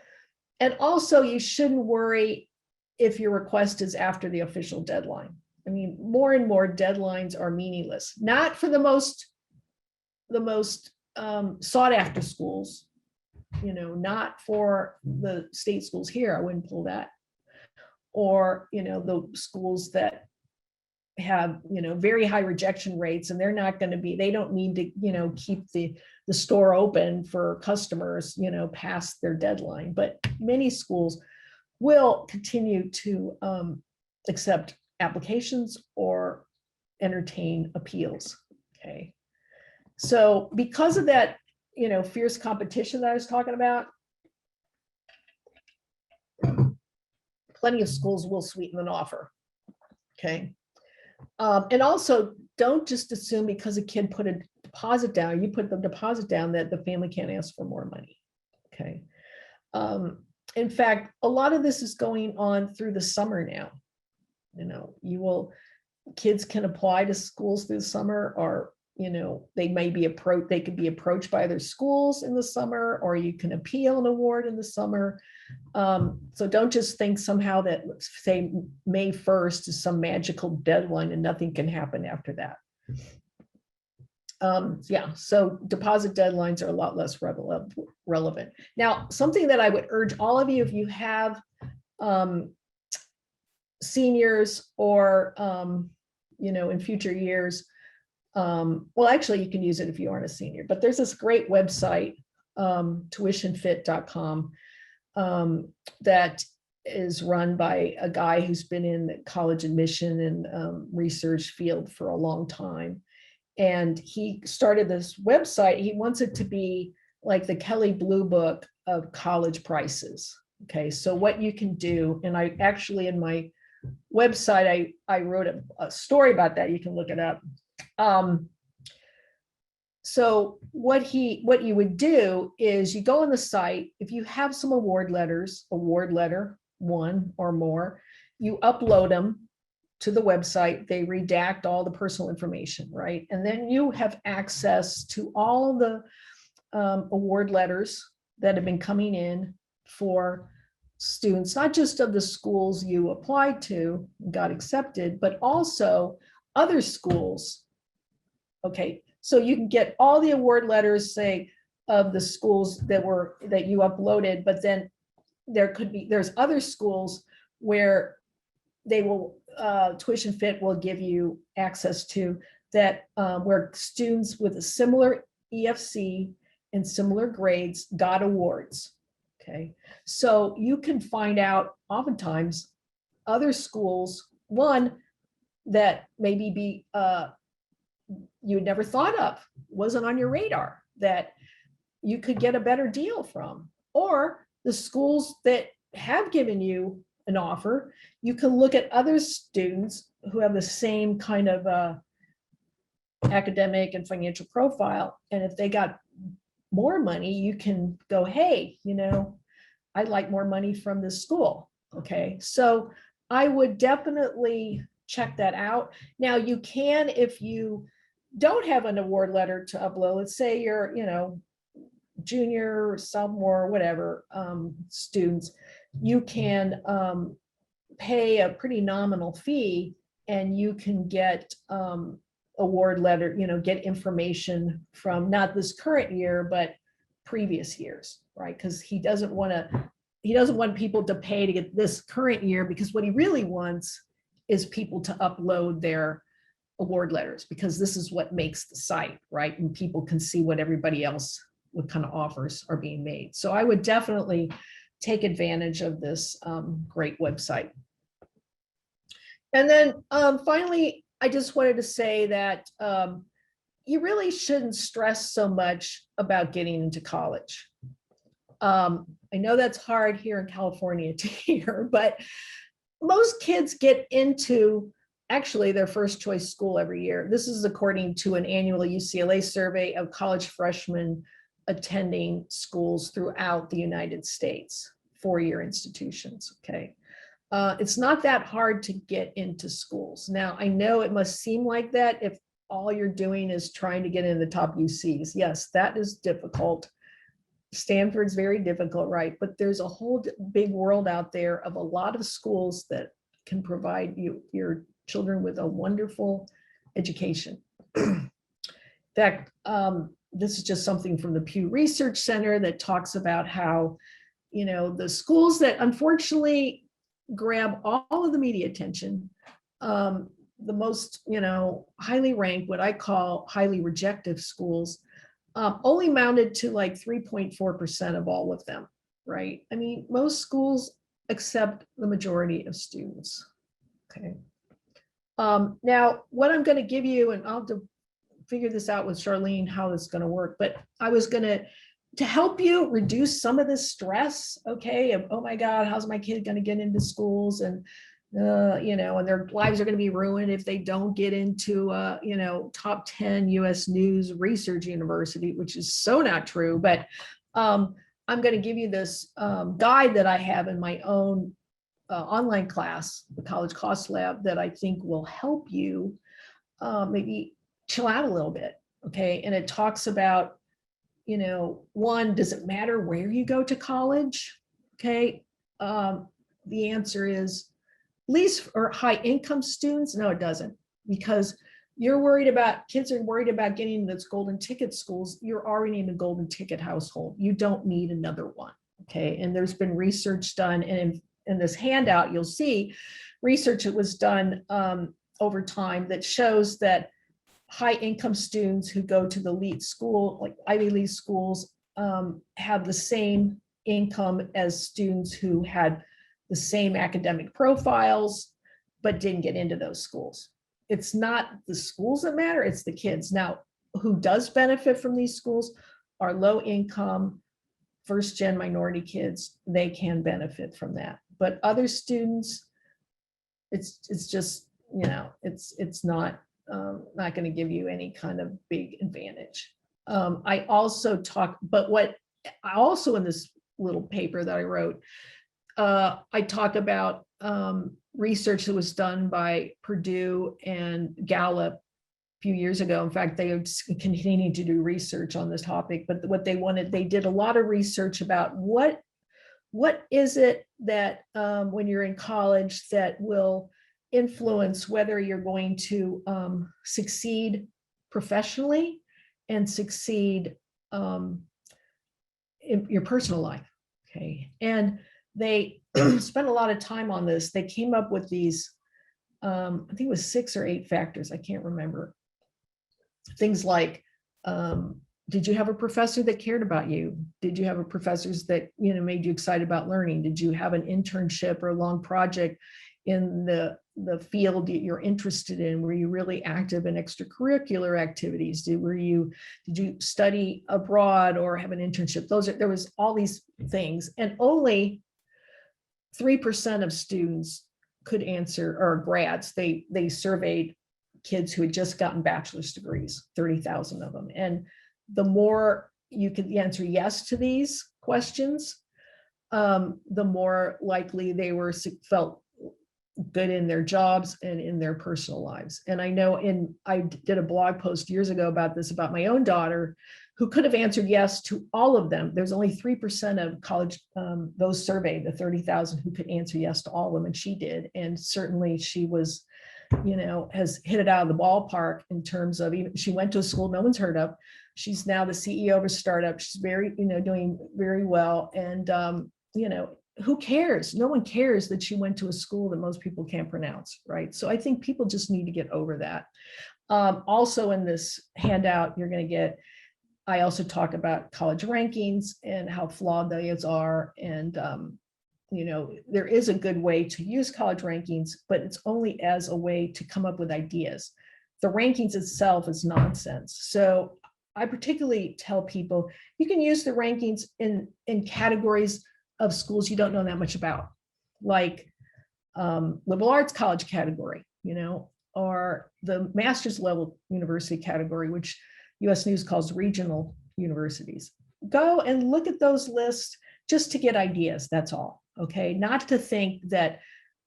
And also, you shouldn't worry if your request is after the official deadline. I mean, more and more deadlines are meaningless, not for the most sought after schools, not for the state schools here. I wouldn't pull that. Or, the schools that have, very high rejection rates, and they're not going to be, they don't need to, keep the store open for customers, past their deadline. But many schools will continue to accept applications or entertain appeals. Okay. So because of that, fierce competition that I was talking about, plenty of schools will sweeten an offer. Okay. And also, don't just assume because a kid put a deposit down, you put the deposit down, that the family can't ask for more money. Okay. In fact, a lot of this is going on through the summer now. Kids can apply to schools through the summer, or, they could be approached by other schools in the summer, or you can appeal an award in the summer. So don't just think somehow that, say, May 1st is some magical deadline and nothing can happen after that. So deposit deadlines are a lot less relevant. Now, something that I would urge all of you, if you have seniors or, in future years, well, actually, you can use it if you aren't a senior, but there's this great website, tuitionfit.com, that is run by a guy who's been in the college admission and research field for a long time. And he started this website. He wants it to be like the Kelley Blue Book of college prices. Okay, so what you can do, and I actually, in my website, I wrote a story about that. You can look it up. So what you would do is you go on the site. If you have some award letter, one or more, you upload them to the website. They redact all the personal information, right? And then you have access to all the award letters that have been coming in for students, not just of the schools you applied to and got accepted, but also other schools. Okay, so you can get all the award letters, say, of the schools that you uploaded, but then there's other schools where they will, Tuition Fit will give you access to that, where students with a similar EFC and similar grades got awards. Okay, so you can find out oftentimes other schools, one that maybe you'd never thought of, wasn't on your radar, that you could get a better deal from, or the schools that have given you an offer, you can look at other students who have the same kind of academic and financial profile. And if they got more money, you can go, hey, I'd like more money from this school. Okay, so I would definitely check that out. Now you can, if you don't have an award letter to upload, let's say you're, junior, sophomore, whatever, students, you can pay a pretty nominal fee and you can get award letter, get information from not this current year, but previous years, right? Because he doesn't want people to pay to get this current year, because what he really wants is people to upload their award letters, because this is what makes the site, right? And people can see what everybody else, what kind of offers are being made. So I would definitely take advantage of this great website. And then finally, I just wanted to say that you really shouldn't stress so much about getting into college. I know that's hard here in California to hear, but most kids get into actually their first choice school every year. This is according to an annual UCLA survey of college freshmen attending schools throughout the United States, four-year institutions, okay? It's not that hard to get into schools. Now, I know it must seem like that if all you're doing is trying to get in the top UCs. Yes, that is difficult. Stanford's very difficult, right? But there's a whole big world out there of a lot of schools that can provide your children with a wonderful education. In fact, this is just something from the Pew Research Center that talks about how, the schools that unfortunately grab all of the media attention, the most, highly ranked, what I call highly rejected schools, only mounted to like 3.4% of all of them, right? I mean, most schools accept the majority of students, okay? Now, what I'm going to give you, and I'll have to figure this out with Charlene, how it's going to work, but I was going to help you reduce some of this stress, okay, of, oh my God, how's my kid going to get into schools, and and their lives are going to be ruined if they don't get into top 10 US News Research University, which is so not true. But I'm going to give you this guide that I have in my own online class, the College Cost Lab, that I think will help you maybe chill out a little bit, okay? And it talks about, one, does it matter where you go to college? Okay, the answer is, least or high income students, no, it doesn't, because kids are worried about getting into those golden ticket schools. You're already in a golden ticket household. You don't need another one, okay? And there's been research done, and in this handout, you'll see research that was done over time that shows that high income students who go to the elite school, like Ivy League schools, have the same income as students who had the same academic profiles, but didn't get into those schools. It's not the schools that matter, it's the kids. Now, who does benefit from these schools are low income, first gen minority kids. They can benefit from that. But other students, it's just, it's not going to give you any kind of big advantage. I also in this little paper that I wrote, I talk about research that was done by Purdue and Gallup a few years ago. In fact, they are continuing to do research on this topic, but what they did a lot of research about what is it that when you're in college that will influence whether you're going to succeed professionally and succeed in your personal life, okay? And they spent a lot of time on this. They came up with these, I think it was 6 or 8 factors, I can't remember. Things like Did you have a professor that cared about you? Did you have a professors that, made you excited about learning? Did you have an internship or a long project in the field that you're interested in? Were you really active in extracurricular activities? Did you study abroad or have an internship? There was all these things, and only 3% of students could answer, or grads. They surveyed kids who had just gotten bachelor's degrees, 30,000 of them. And the more you could answer yes to these questions, the more likely they felt good in their jobs and in their personal lives. And I know I did a blog post years ago about this, about my own daughter, who could have answered yes to all of them. There's only 3% of college, those surveyed, the 30,000, who could answer yes to all of them, and she did. And certainly she was, has hit it out of the ballpark in terms of, even she went to a school no one's heard of. She's now the CEO of a startup. She's very, doing very well. And, who cares? No one cares that she went to a school that most people can't pronounce, right? So I think people just need to get over that. Also in this handout, you're going to get, I also talk about college rankings and how flawed those are. And, there is a good way to use college rankings, but it's only as a way to come up with ideas. The rankings itself is nonsense. So I particularly tell people you can use the rankings in categories of schools you don't know that much about, like liberal arts college category, or the master's level university category, which US News calls regional universities. Go and look at those lists just to get ideas, that's all, okay? Not to think that,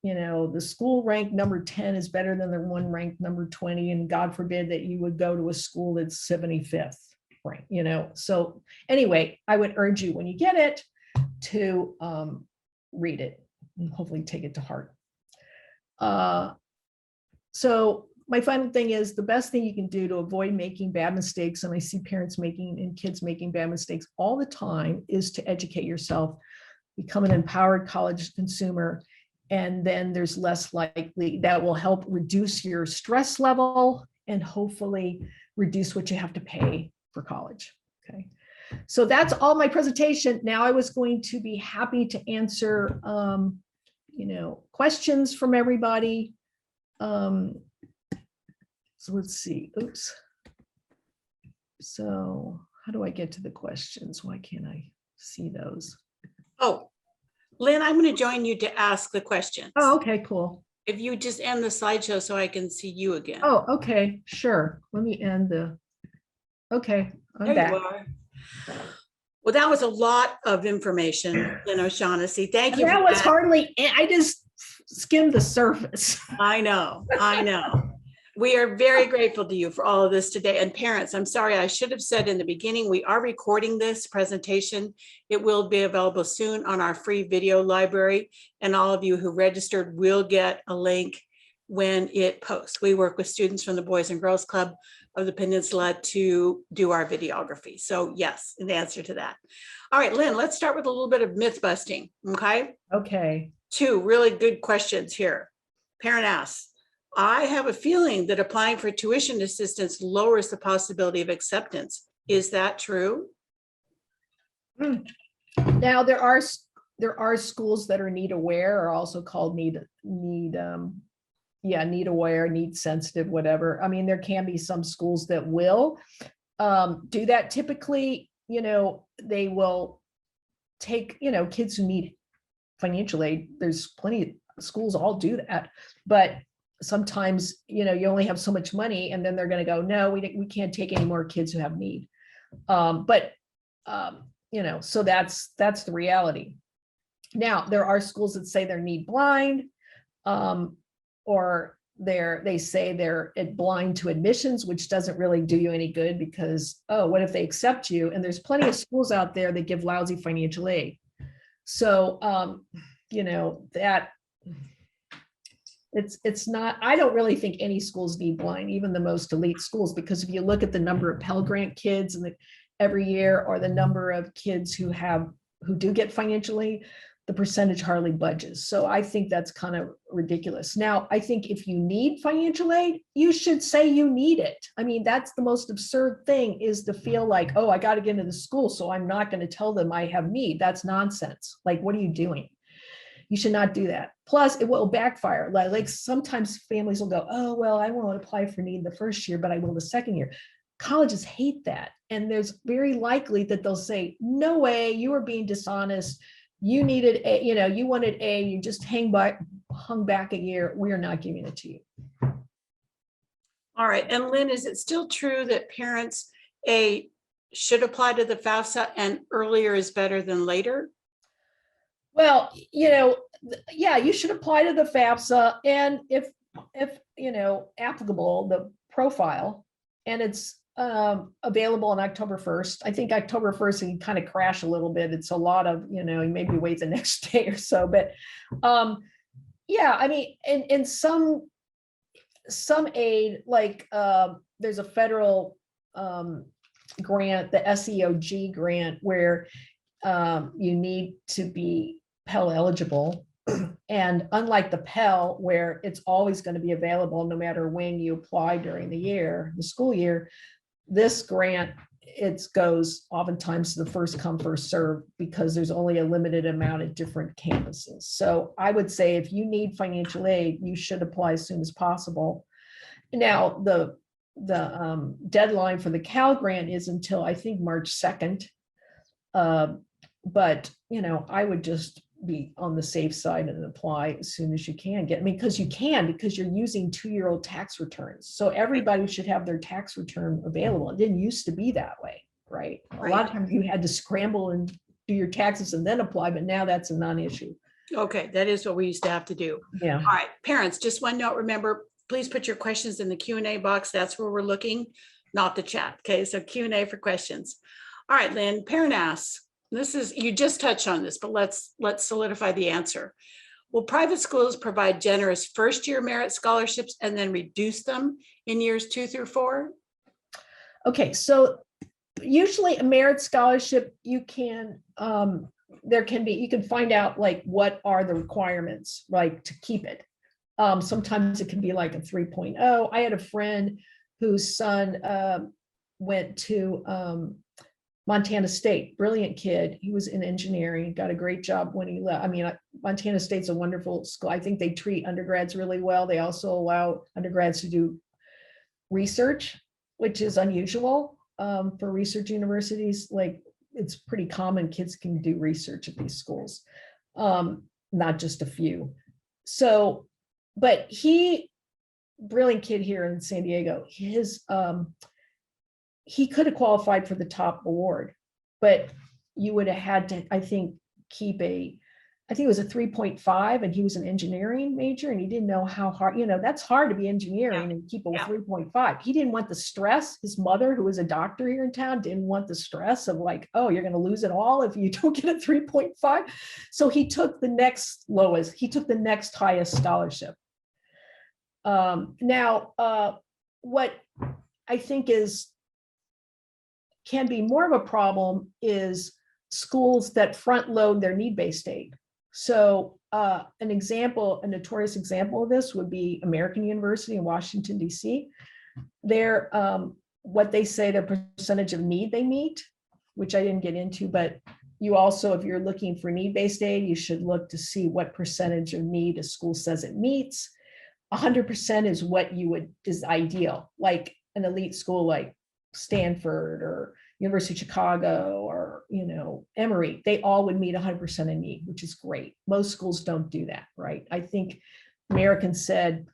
the school ranked number 10 is better than the one ranked number 20, and God forbid that you would go to a school that's 75th ranked, So anyway, I would urge you when you get it to read it and hopefully take it to heart. So my final thing is, the best thing you can do to avoid making bad mistakes, and I see parents and kids making bad mistakes all the time, is to educate yourself, become an empowered college consumer, and then there's less likely that will help reduce your stress level and hopefully reduce what you have to pay for college. Okay. So that's all my presentation. Now I was going to be happy to answer, questions from everybody. So let's see. Oops. So how do I get to the questions? Why can't I see those? Oh, Lynn, I'm going to join you to ask the questions. Oh, okay, cool. If you just end the slideshow so I can see you again. Oh, okay, sure. Let me end okay, I'm There back. you are. Well, that was a lot of information, Lynn O'Shaughnessy. Thank you. That was hardly, I just skimmed the surface. I know. We are very grateful to you for all of this today. And parents, I'm sorry, I should have said in the beginning, we are recording this presentation. It will be available soon on our free video library. And all of you who registered will get a link when it posts. We work with students from the Boys and Girls Club of the Peninsula to do our videography. So yes, in answer to that. All right, Lynn, let's start with a little bit of myth busting, okay? Okay. 2 really good questions here. Parent asks, I have a feeling that applying for tuition assistance lowers the possibility of acceptance. Is that true? Now there are schools that are need aware, or also called need aware, need sensitive, whatever. I mean, there can be some schools that will do that. Typically, they will take, kids who need financial aid. There's plenty of schools all do that, but sometimes, you only have so much money, and then they're going to go, no, we can't take any more kids who have need. So that's the reality. Now, there are schools that say they're need blind, or they say they're blind to admissions, which doesn't really do you any good, because, oh, what if they accept you? And there's plenty of schools out there that give lousy financial aid. So, that it's not, I don't really think any schools need blind, even the most elite schools, because if you look at the number of Pell Grant kids every year, or the number of kids who do get financial aid, the percentage hardly budges. So I think that's kind of ridiculous. Now, I think if you need financial aid, you should say you need it. I mean, that's the most absurd thing, is to feel like, oh, I got to get into the school, so I'm not going to tell them I have need. That's nonsense. Like, what are you doing? You should not do that. Plus, it will backfire. Like sometimes families will go, oh, well, I won't apply for need the first year, but I will the second year. Colleges hate that. And there's very likely that they'll say, no way, you were being dishonest. You needed a, you wanted A, you just hung back a year. We are not giving it to you. All right. And Lynn, is it still true that parents should apply to the FAFSA and earlier is better than later? Well, yeah, you should apply to the FAFSA, and if applicable, the profile, and it's available on October 1st. I think October 1st can kind of crash a little bit. It's a lot of, maybe wait the next day or so. But yeah, I mean, in some aid, like there's a federal grant, the SEOG grant, where you need to be Pell eligible. And unlike the Pell, where it's always going to be available no matter when you apply during the school year, this grant, it goes oftentimes to the first come, first serve, because there's only a limited amount of different campuses. So I would say if you need financial aid, you should apply as soon as possible. Now, the deadline for the Cal grant is until, I think, March 2nd. But, I would just be on the safe side and apply as soon as you can get, because you're using 2-year-old tax returns. So everybody should have their tax return available. It didn't used to be that way, right? A lot of times you had to scramble and do your taxes and then apply, but now that's a non-issue. Okay, that is what we used to have to do. Yeah. All right, parents, just one note, remember, please put your questions in the Q&A box. That's where we're looking, not the chat. Okay, so Q&A for questions. All right, Lynn, parent asks, you just touched on this, but let's solidify the answer. Will private schools provide generous first-year merit scholarships and then reduce them in years 2 through 4? Okay, so usually a merit scholarship, you can find out like what are the requirements, like to keep it. Sometimes it can be like a 3.0. I had a friend whose son went to Montana State, brilliant kid. He was in engineering, got a great job when he left. I mean, Montana State's a wonderful school. I think they treat undergrads really well. They also allow undergrads to do research, which is unusual for research universities. Like, it's pretty common kids can do research at these schools, not just a few. So, but brilliant kid here in San Diego, he could have qualified for the top award, but you would have had to, I think, keep I think it was a 3.5, and he was an engineering major, and he didn't know how hard, that's hard to be engineering and keep a 3.5. He didn't want the stress. His mother, who was a doctor here in town, didn't want the stress of like, oh, you're going to lose it all if you don't get a 3.5. So he took the next highest scholarship. Now, what I think can be more of a problem is schools that front load their need-based aid. So a notorious example of this would be American University in Washington, D.C. What they say their percentage of need they meet, which I didn't get into, but you also, if you're looking for need-based aid, you should look to see what percentage of need a school says it meets. 100% is what is ideal, like an elite school like Stanford or University of Chicago or Emory. They all would meet 100% in need, which is great. Most schools don't do that, right? I think American said,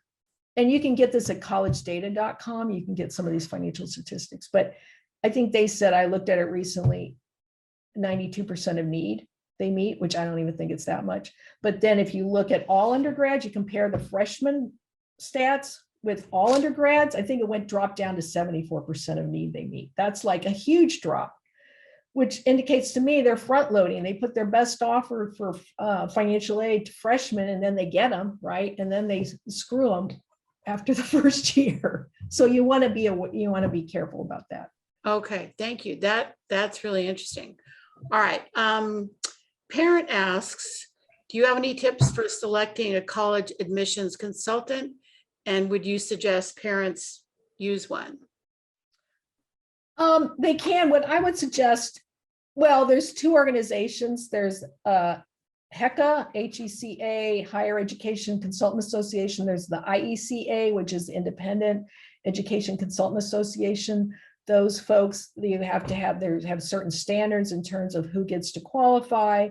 and you can get this at collegedata.com, you can get some of these financial statistics, but I think they said, I looked at it recently, 92% of need they meet, which I don't even think it's that much. But then if you look at all undergrads, you compare the freshman stats with all undergrads, I think it dropped down to 74% of need they meet. That's like a huge drop, which indicates to me they're front loading. They put their best offer for financial aid to freshmen, and then they get them, right? And then they screw them after the first year. So you want to be careful about that. Okay, thank you. That's really interesting. All right. Parent asks, Do you have any tips for selecting a college admissions consultant? And would you suggest parents use one? They can. What I would suggest, well, there's two organizations. There's HECA, H-E-C-A, Higher Education Consultant Association. There's the IECA, which is Independent Education Consultant Association. Those folks, you have to have certain standards in terms of who gets to qualify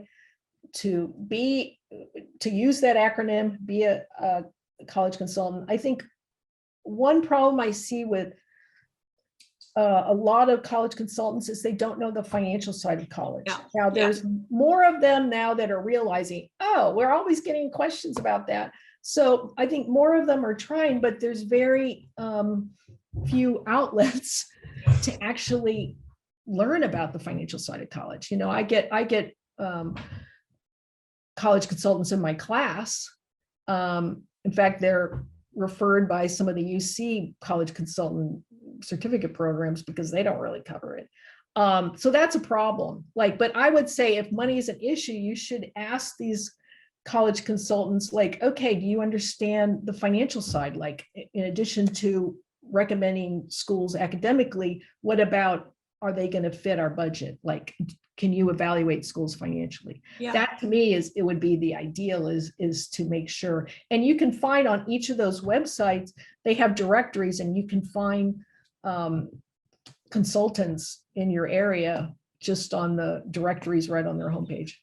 to use that acronym, be a college consultant. I think one problem I see with a lot of college consultants is they don't know the financial side of college. Yeah. Now there's more of them now that are realizing, oh, we're always getting questions about that. So I think more of them are trying, but there's very few outlets to actually learn about the financial side of college. You know, I get college consultants in my class. In fact, they're referred by some of the UC college consultant certificate programs because they don't really cover it. So that's a problem. But I would say if money is an issue, you should ask these college consultants, like, okay, do you understand the financial side? Like, in addition to recommending schools academically, what about, are they going to fit our budget? Like, can you evaluate schools financially? Yeah. That to me is, it would be the ideal is to make sure. And you can find on each of those websites, they have directories and you can find consultants in your area just on the directories right on their homepage.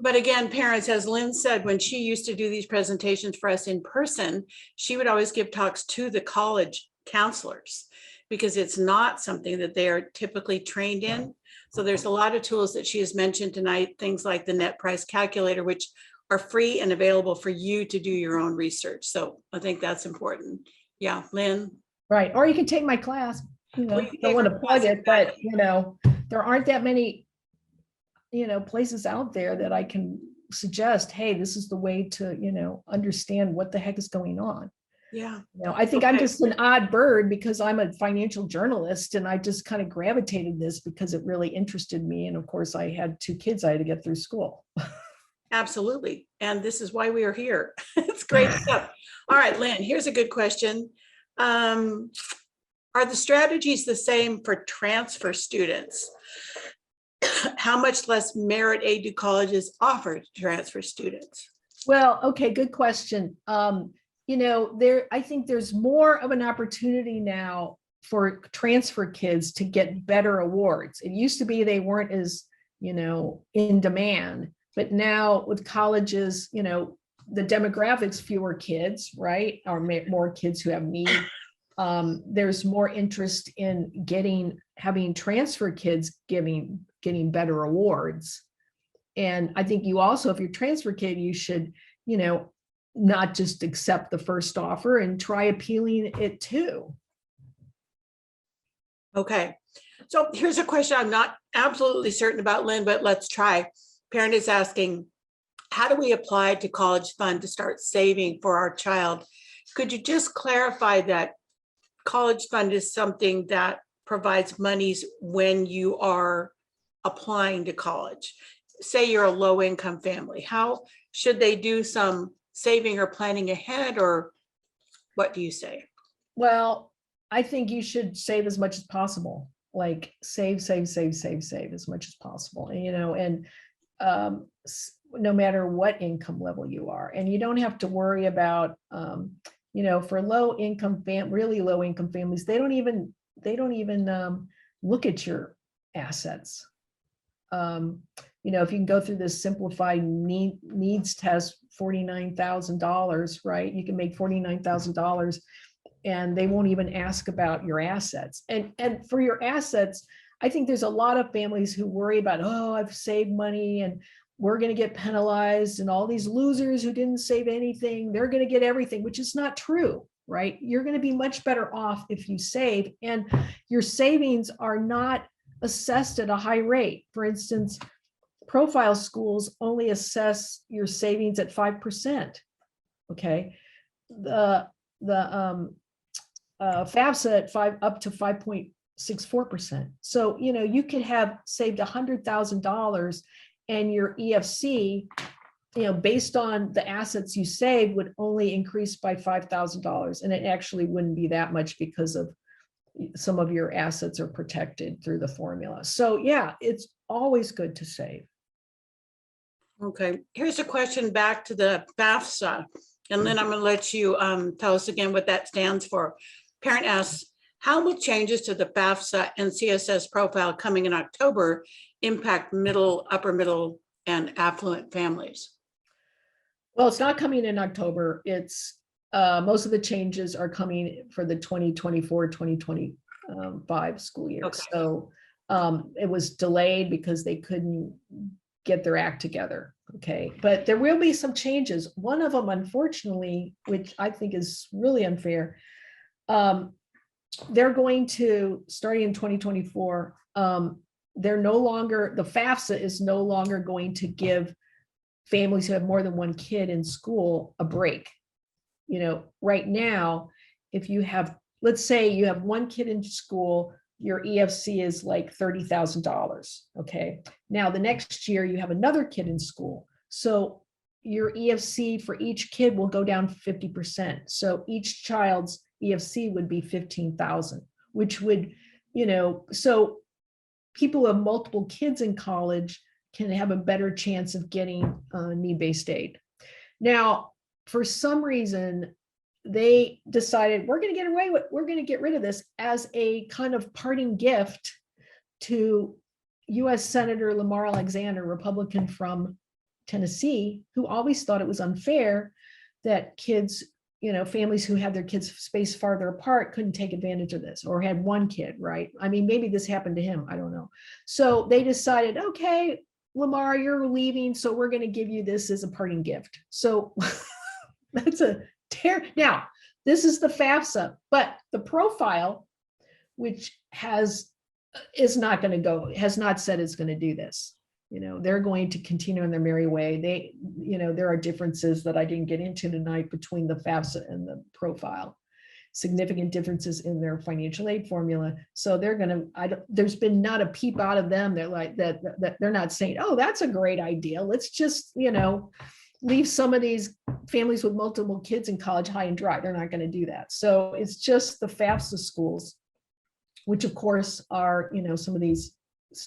But again, parents, as Lynn said, when she used to do these presentations for us in person, she would always give talks to the college counselors because it's not something that they are typically trained in. So there's a lot of tools that she has mentioned tonight, things like the net price calculator, which are free and available for you to do your own research. So I think that's important. Yeah, Lynn. Right. Or you can take my class. You know, don't want to plug it, but you know, there aren't that many, you know, places out there that I can suggest, hey, this is the way to, you know, understand what the heck is going on. Yeah. You know, I think I'm just an odd bird because I'm a financial journalist and I just kind of gravitated this because it really interested me. And of course I had 2 kids I had to get through school. Absolutely. And this is why we are here. It's great stuff. All right, Lynn, here's a good question. Are the strategies the same for transfer students? How much less merit aid do colleges offer to transfer students? Well, okay, good question. You know, I think there's more of an opportunity now for transfer kids to get better awards. It used to be they weren't as, you know, in demand, but now with colleges, you know, the demographics, fewer kids, right? Or more kids who have need. There's more interest in having transfer kids getting better awards. And I think you also, if you're a transfer kid, you should, you know, not just accept the first offer and try appealing it too. Okay. So here's a question I'm not absolutely certain about, Lynn, but let's try. Parent is asking, how do we apply to college fund to start saving for our child? Could you just clarify that college fund is something that provides monies when you are applying to college? Say you're a low income family. How should they do some saving or planning ahead, or what do you say? Well, I think you should save as much as possible. Like save as much as possible. And, you know, and no matter what income level you are, and you don't have to worry about, you know, for low income really low income families, they don't even look at your assets. You know, if you can go through this simplified needs test, $49,000, right? You can make $49,000 and they won't even ask about your assets. And for your assets, I think there's a lot of families who worry about, oh, I've saved money and we're going to get penalized, and all these losers who didn't save anything, they're going to get everything, which is not true, right? You're going to be much better off if you save, and your savings are not assessed at a high rate. For instance, profile schools only assess your savings at 5%. Okay, the FAFSA at up to 5.64%. So, you know, you could have saved $100,000 and your EFC based on the assets you save would only increase by $5,000. And it actually wouldn't be that much because of some of your assets are protected through the formula. So yeah, it's always good to save. Okay, here's a question back to the FAFSA. And Lynn, I'm going to let you tell us again what that stands for. Parent asks, how will changes to the FAFSA and CSS profile coming in October impact middle, upper middle, and affluent families? Well, it's not coming in October. It's most of the changes are coming for the 2024-2025 school year. Okay. So it was delayed because they couldn't get their act together. Okay, but there will be some changes. One of them, unfortunately, which I think is really unfair, they're going to, starting in 2024, they're no longer, the FAFSA is no longer going to give families who have more than one kid in school a break. Right now, if you have, let's say you have one kid in school, your EFC is like $30,000. Okay. Now the next year you have another kid in school. So your EFC for each kid will go down 50%. So each child's EFC would be 15,000, which would, so people who have multiple kids in college can have a better chance of getting need-based aid. Now, for some reason, they decided we're going to get rid of this as a kind of parting gift to US Senator Lamar Alexander, Republican from Tennessee, who always thought it was unfair that kids, families who had their kids spaced farther apart couldn't take advantage of this, or had one kid, right? I mean, maybe this happened to him, I don't know. So they decided, okay, Lamar, you're leaving, so we're going to give you this as a parting gift. So that's a now, this is the FAFSA, but the profile, which has not said it's going to do this. They're going to continue on their merry way. There are differences that I didn't get into tonight between the FAFSA and the profile, significant differences in their financial aid formula. So they're going to, there's been not a peep out of them. They're like that they're not saying, oh, that's a great idea. Let's just, leave some of these families with multiple kids in college high and dry. They're not going to do that. So it's just the FAFSA schools, which of course are, some of these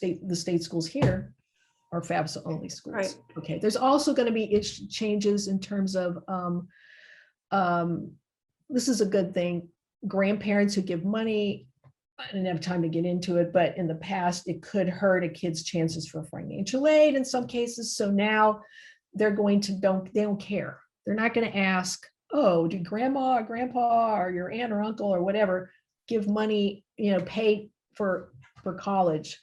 the state schools here are FAFSA only schools. Right. Okay. There's also going to be changes in terms of, this is a good thing. Grandparents who give money, I didn't have time to get into it, but in the past, it could hurt a kid's chances for financial aid in some cases. So now they're going to, they don't care. They're not going to ask, oh, did grandma or grandpa or your aunt or uncle or whatever give money, pay for college.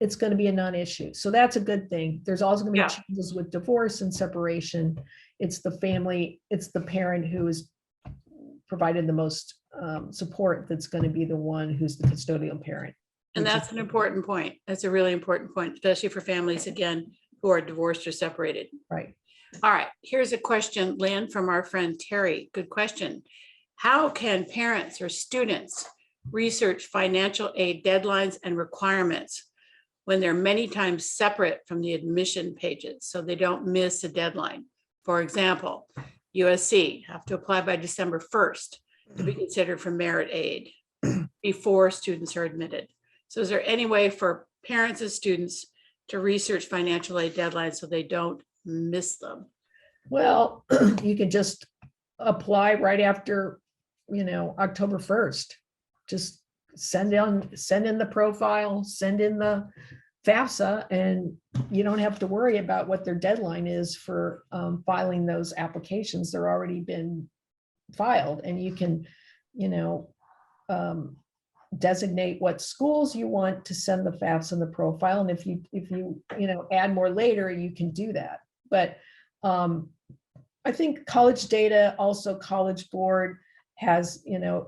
It's going to be a non-issue. So that's a good thing. There's also going to be changes with divorce and separation. It's the family, it's the parent who is provided the most support that's going to be the one who's the custodial parent. And that's an important point. That's a really important point, especially for families, again, who are divorced or separated. Right. All right. Here's a question, Lynn, from our friend Terry. Good question. How can parents or students research financial aid deadlines and requirements when they're many times separate from the admission pages so they don't miss a deadline? For example, USC have to apply by December 1st to be considered for merit aid before students are admitted. So is there any way for parents and students to research financial aid deadlines so they don't miss them? Well, you can just apply right after, October 1st. Just send in the profile, send in the FAFSA, and you don't have to worry about what their deadline is for filing those applications. They're already been filed, and you can, designate what schools you want to send the FAFSA and the profile. And if you add more later, you can do that. But I think college data, also College Board has,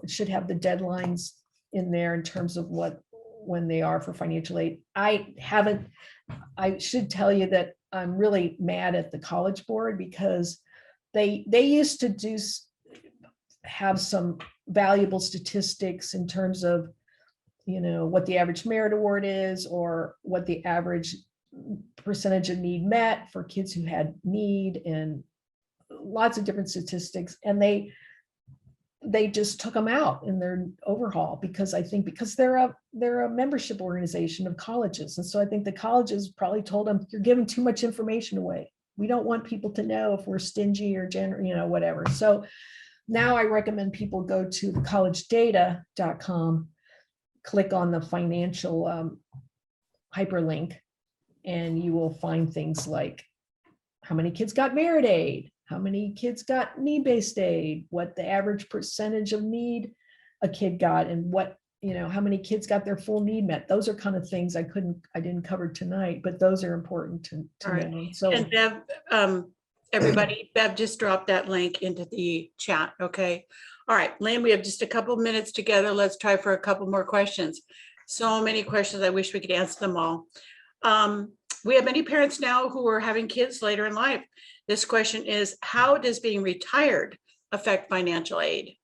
should have the deadlines in there in terms of when they are for financial aid. I should tell you that I'm really mad at the College Board because they used to have some valuable statistics in terms of, what the average merit award is or what the average percentage of need met for kids who had need, and lots of different statistics. And they just took them out in their overhaul because they're a membership organization of colleges. And so I think the colleges probably told them, you're giving too much information away. We don't want people to know if we're stingy or whatever. So now I recommend people go to thecollegedata.com, click on the financial hyperlink, and you will find things like how many kids got merit aid, how many kids got need-based aid, what the average percentage of need a kid got, and how many kids got their full need met. Those are kind of things I didn't cover tonight, but those are important to right. know. So, and Bev, everybody, Bev just dropped that link into the chat. Okay. All right, Lynn, we have just a couple of minutes together. Let's try for a couple more questions. So many questions. I wish we could answer them all. We have many parents now who are having kids later in life. This question is, how does being retired affect financial aid?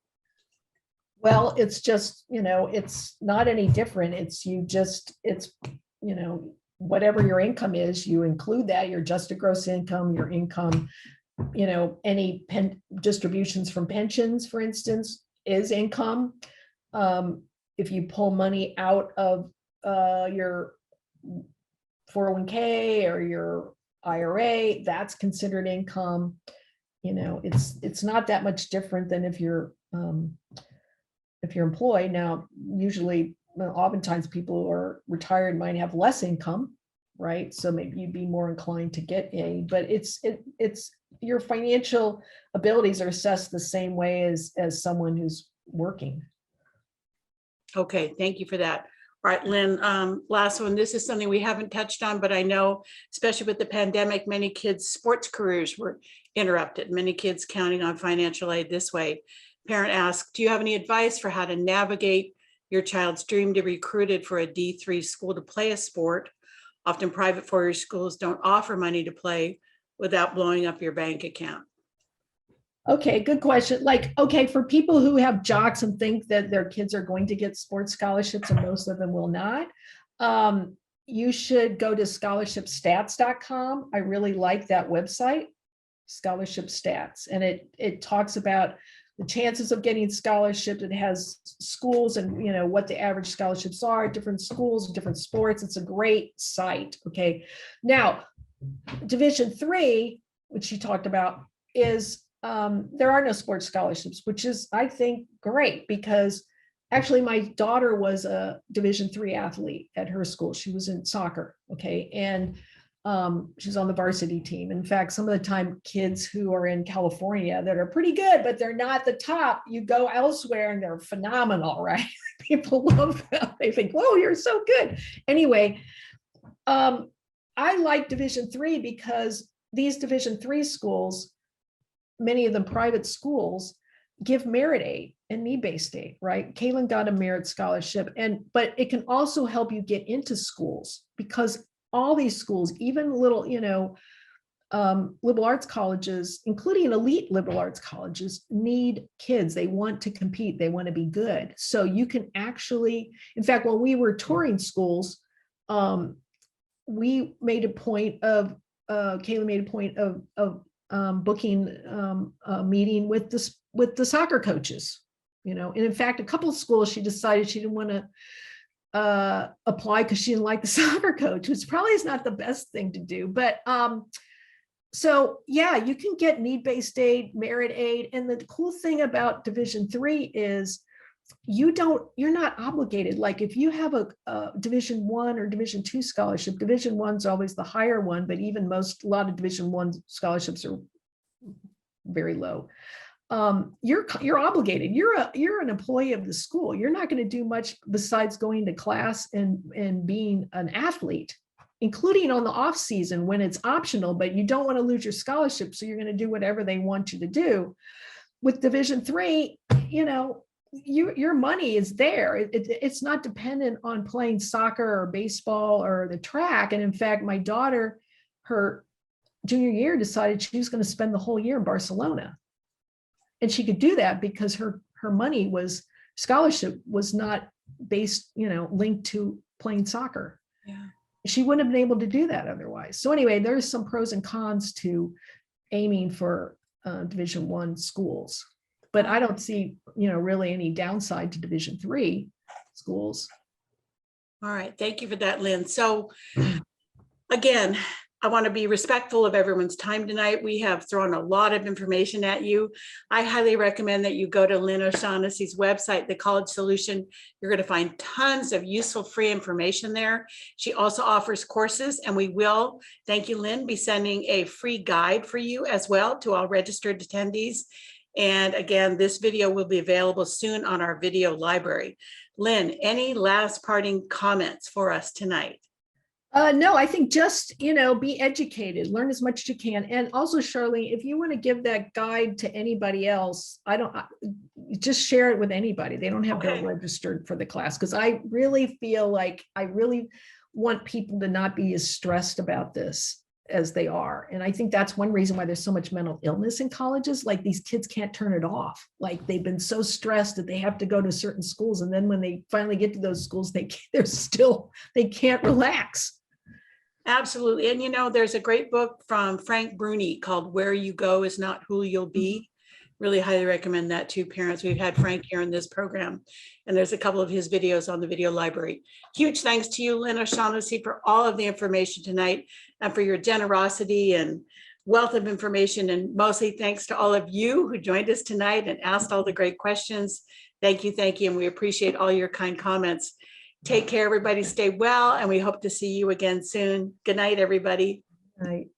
well, it's just, it's not any different. Whatever your income is, you include that, your adjusted gross income, your income, any distributions from pensions, for instance, is income. If you pull money out of your 401k or your IRA, that's considered income. It's not that much different than if you're employed. Now, oftentimes people who are retired might have less income, right? So maybe you'd be more inclined to get aid, but it's your financial abilities are assessed the same way as someone who's working. Okay, thank you for that. All right, Lynn, last one. This is something we haven't touched on, but I know, especially with the pandemic, many kids' sports careers were interrupted, many kids counting on financial aid this way. Parent asked, do you have any advice for how to navigate your child's dream to be recruited for a D3 school to play a sport? Often private four-year schools don't offer money to play without blowing up your bank account. Okay, good question. For people who have jocks and think that their kids are going to get sports scholarships, and most of them will not, you should go to scholarshipstats.com. I really like that website, Scholarship Stats, and it talks about the chances of getting scholarships. It has schools and what the average scholarships are, different schools, different sports. It's a great site. Okay, now Division III, which you talked about, is there are no sports scholarships, which is, I think, great, because actually my daughter was a Division III athlete at her school. She was in soccer, okay, and she's on the varsity team. In fact, some of the time kids who are in California that are pretty good, but they're not the top, you go elsewhere and they're phenomenal, right? People love them. They think, whoa, you're so good. Anyway, I like Division III because these Division III schools, many of them private schools, give merit aid and need-based aid, right? Kaylin got a merit scholarship, but it can also help you get into schools, because all these schools, even little, liberal arts colleges, including elite liberal arts colleges, need kids. They want to compete. They want to be good. So you can actually, in fact, when we were touring schools, we made a point of, Kayla made a point of booking a meeting with the soccer coaches, and in fact, a couple of schools, she decided she didn't want to apply because she didn't like the soccer coach, which probably is not the best thing to do. But so yeah, you can get need-based aid, merit aid. And the cool thing about Division III is you're not obligated. Like if you have a Division I or Division II scholarship, Division I is always the higher one, but even a lot of Division I scholarships are very low. You're obligated. You're an employee of the school. You're not going to do much besides going to class and being an athlete, including on the off season when it's optional, but you don't want to lose your scholarship. So you're going to do whatever they want you to do. With Division III, your money is there. It's not dependent on playing soccer or baseball or the track. And in fact, my daughter, her junior year, decided she was going to spend the whole year in Barcelona. And she could do that because her money scholarship was not based, linked to playing soccer. Yeah. she wouldn't have been able to do that otherwise. So anyway, there's some pros and cons to aiming for Division I schools, but I don't see, really any downside to Division III schools. All right, thank you for that, Lynn. So again, I want to be respectful of everyone's time tonight. We have thrown a lot of information at you. I highly recommend that you go to Lynn O'Shaughnessy's website, The College Solution. You're going to find tons of useful free information there. She also offers courses, and we will, thank you, Lynn, be sending a free guide for you as well to all registered attendees. And again, this video will be available soon on our video library. Lynn, any last parting comments for us tonight? No, I think just, be educated, learn as much as you can. And also, Charlene, if you want to give that guide to anybody else, just share it with anybody. They don't have to be registered for the class, because I really feel like I really want people to not be as stressed about this as they are. And I think that's one reason why there's so much mental illness in colleges. Like, these kids can't turn it off. Like, they've been so stressed that they have to go to certain schools. And then when they finally get to those schools, they can't relax. Absolutely. And there's a great book from Frank Bruni called Where You Go Is Not Who You'll Be. Really highly recommend that to parents. We've had Frank here in this program, and there's a couple of his videos on the video library. Huge thanks to you, Lynn O'Shaughnessy, for all of the information tonight and for your generosity and wealth of information. And mostly thanks to all of you who joined us tonight and asked all the great questions. Thank you. Thank you. And we appreciate all your kind comments. Take care, everybody. Stay well, and we hope to see you again soon. Good night, everybody. Right.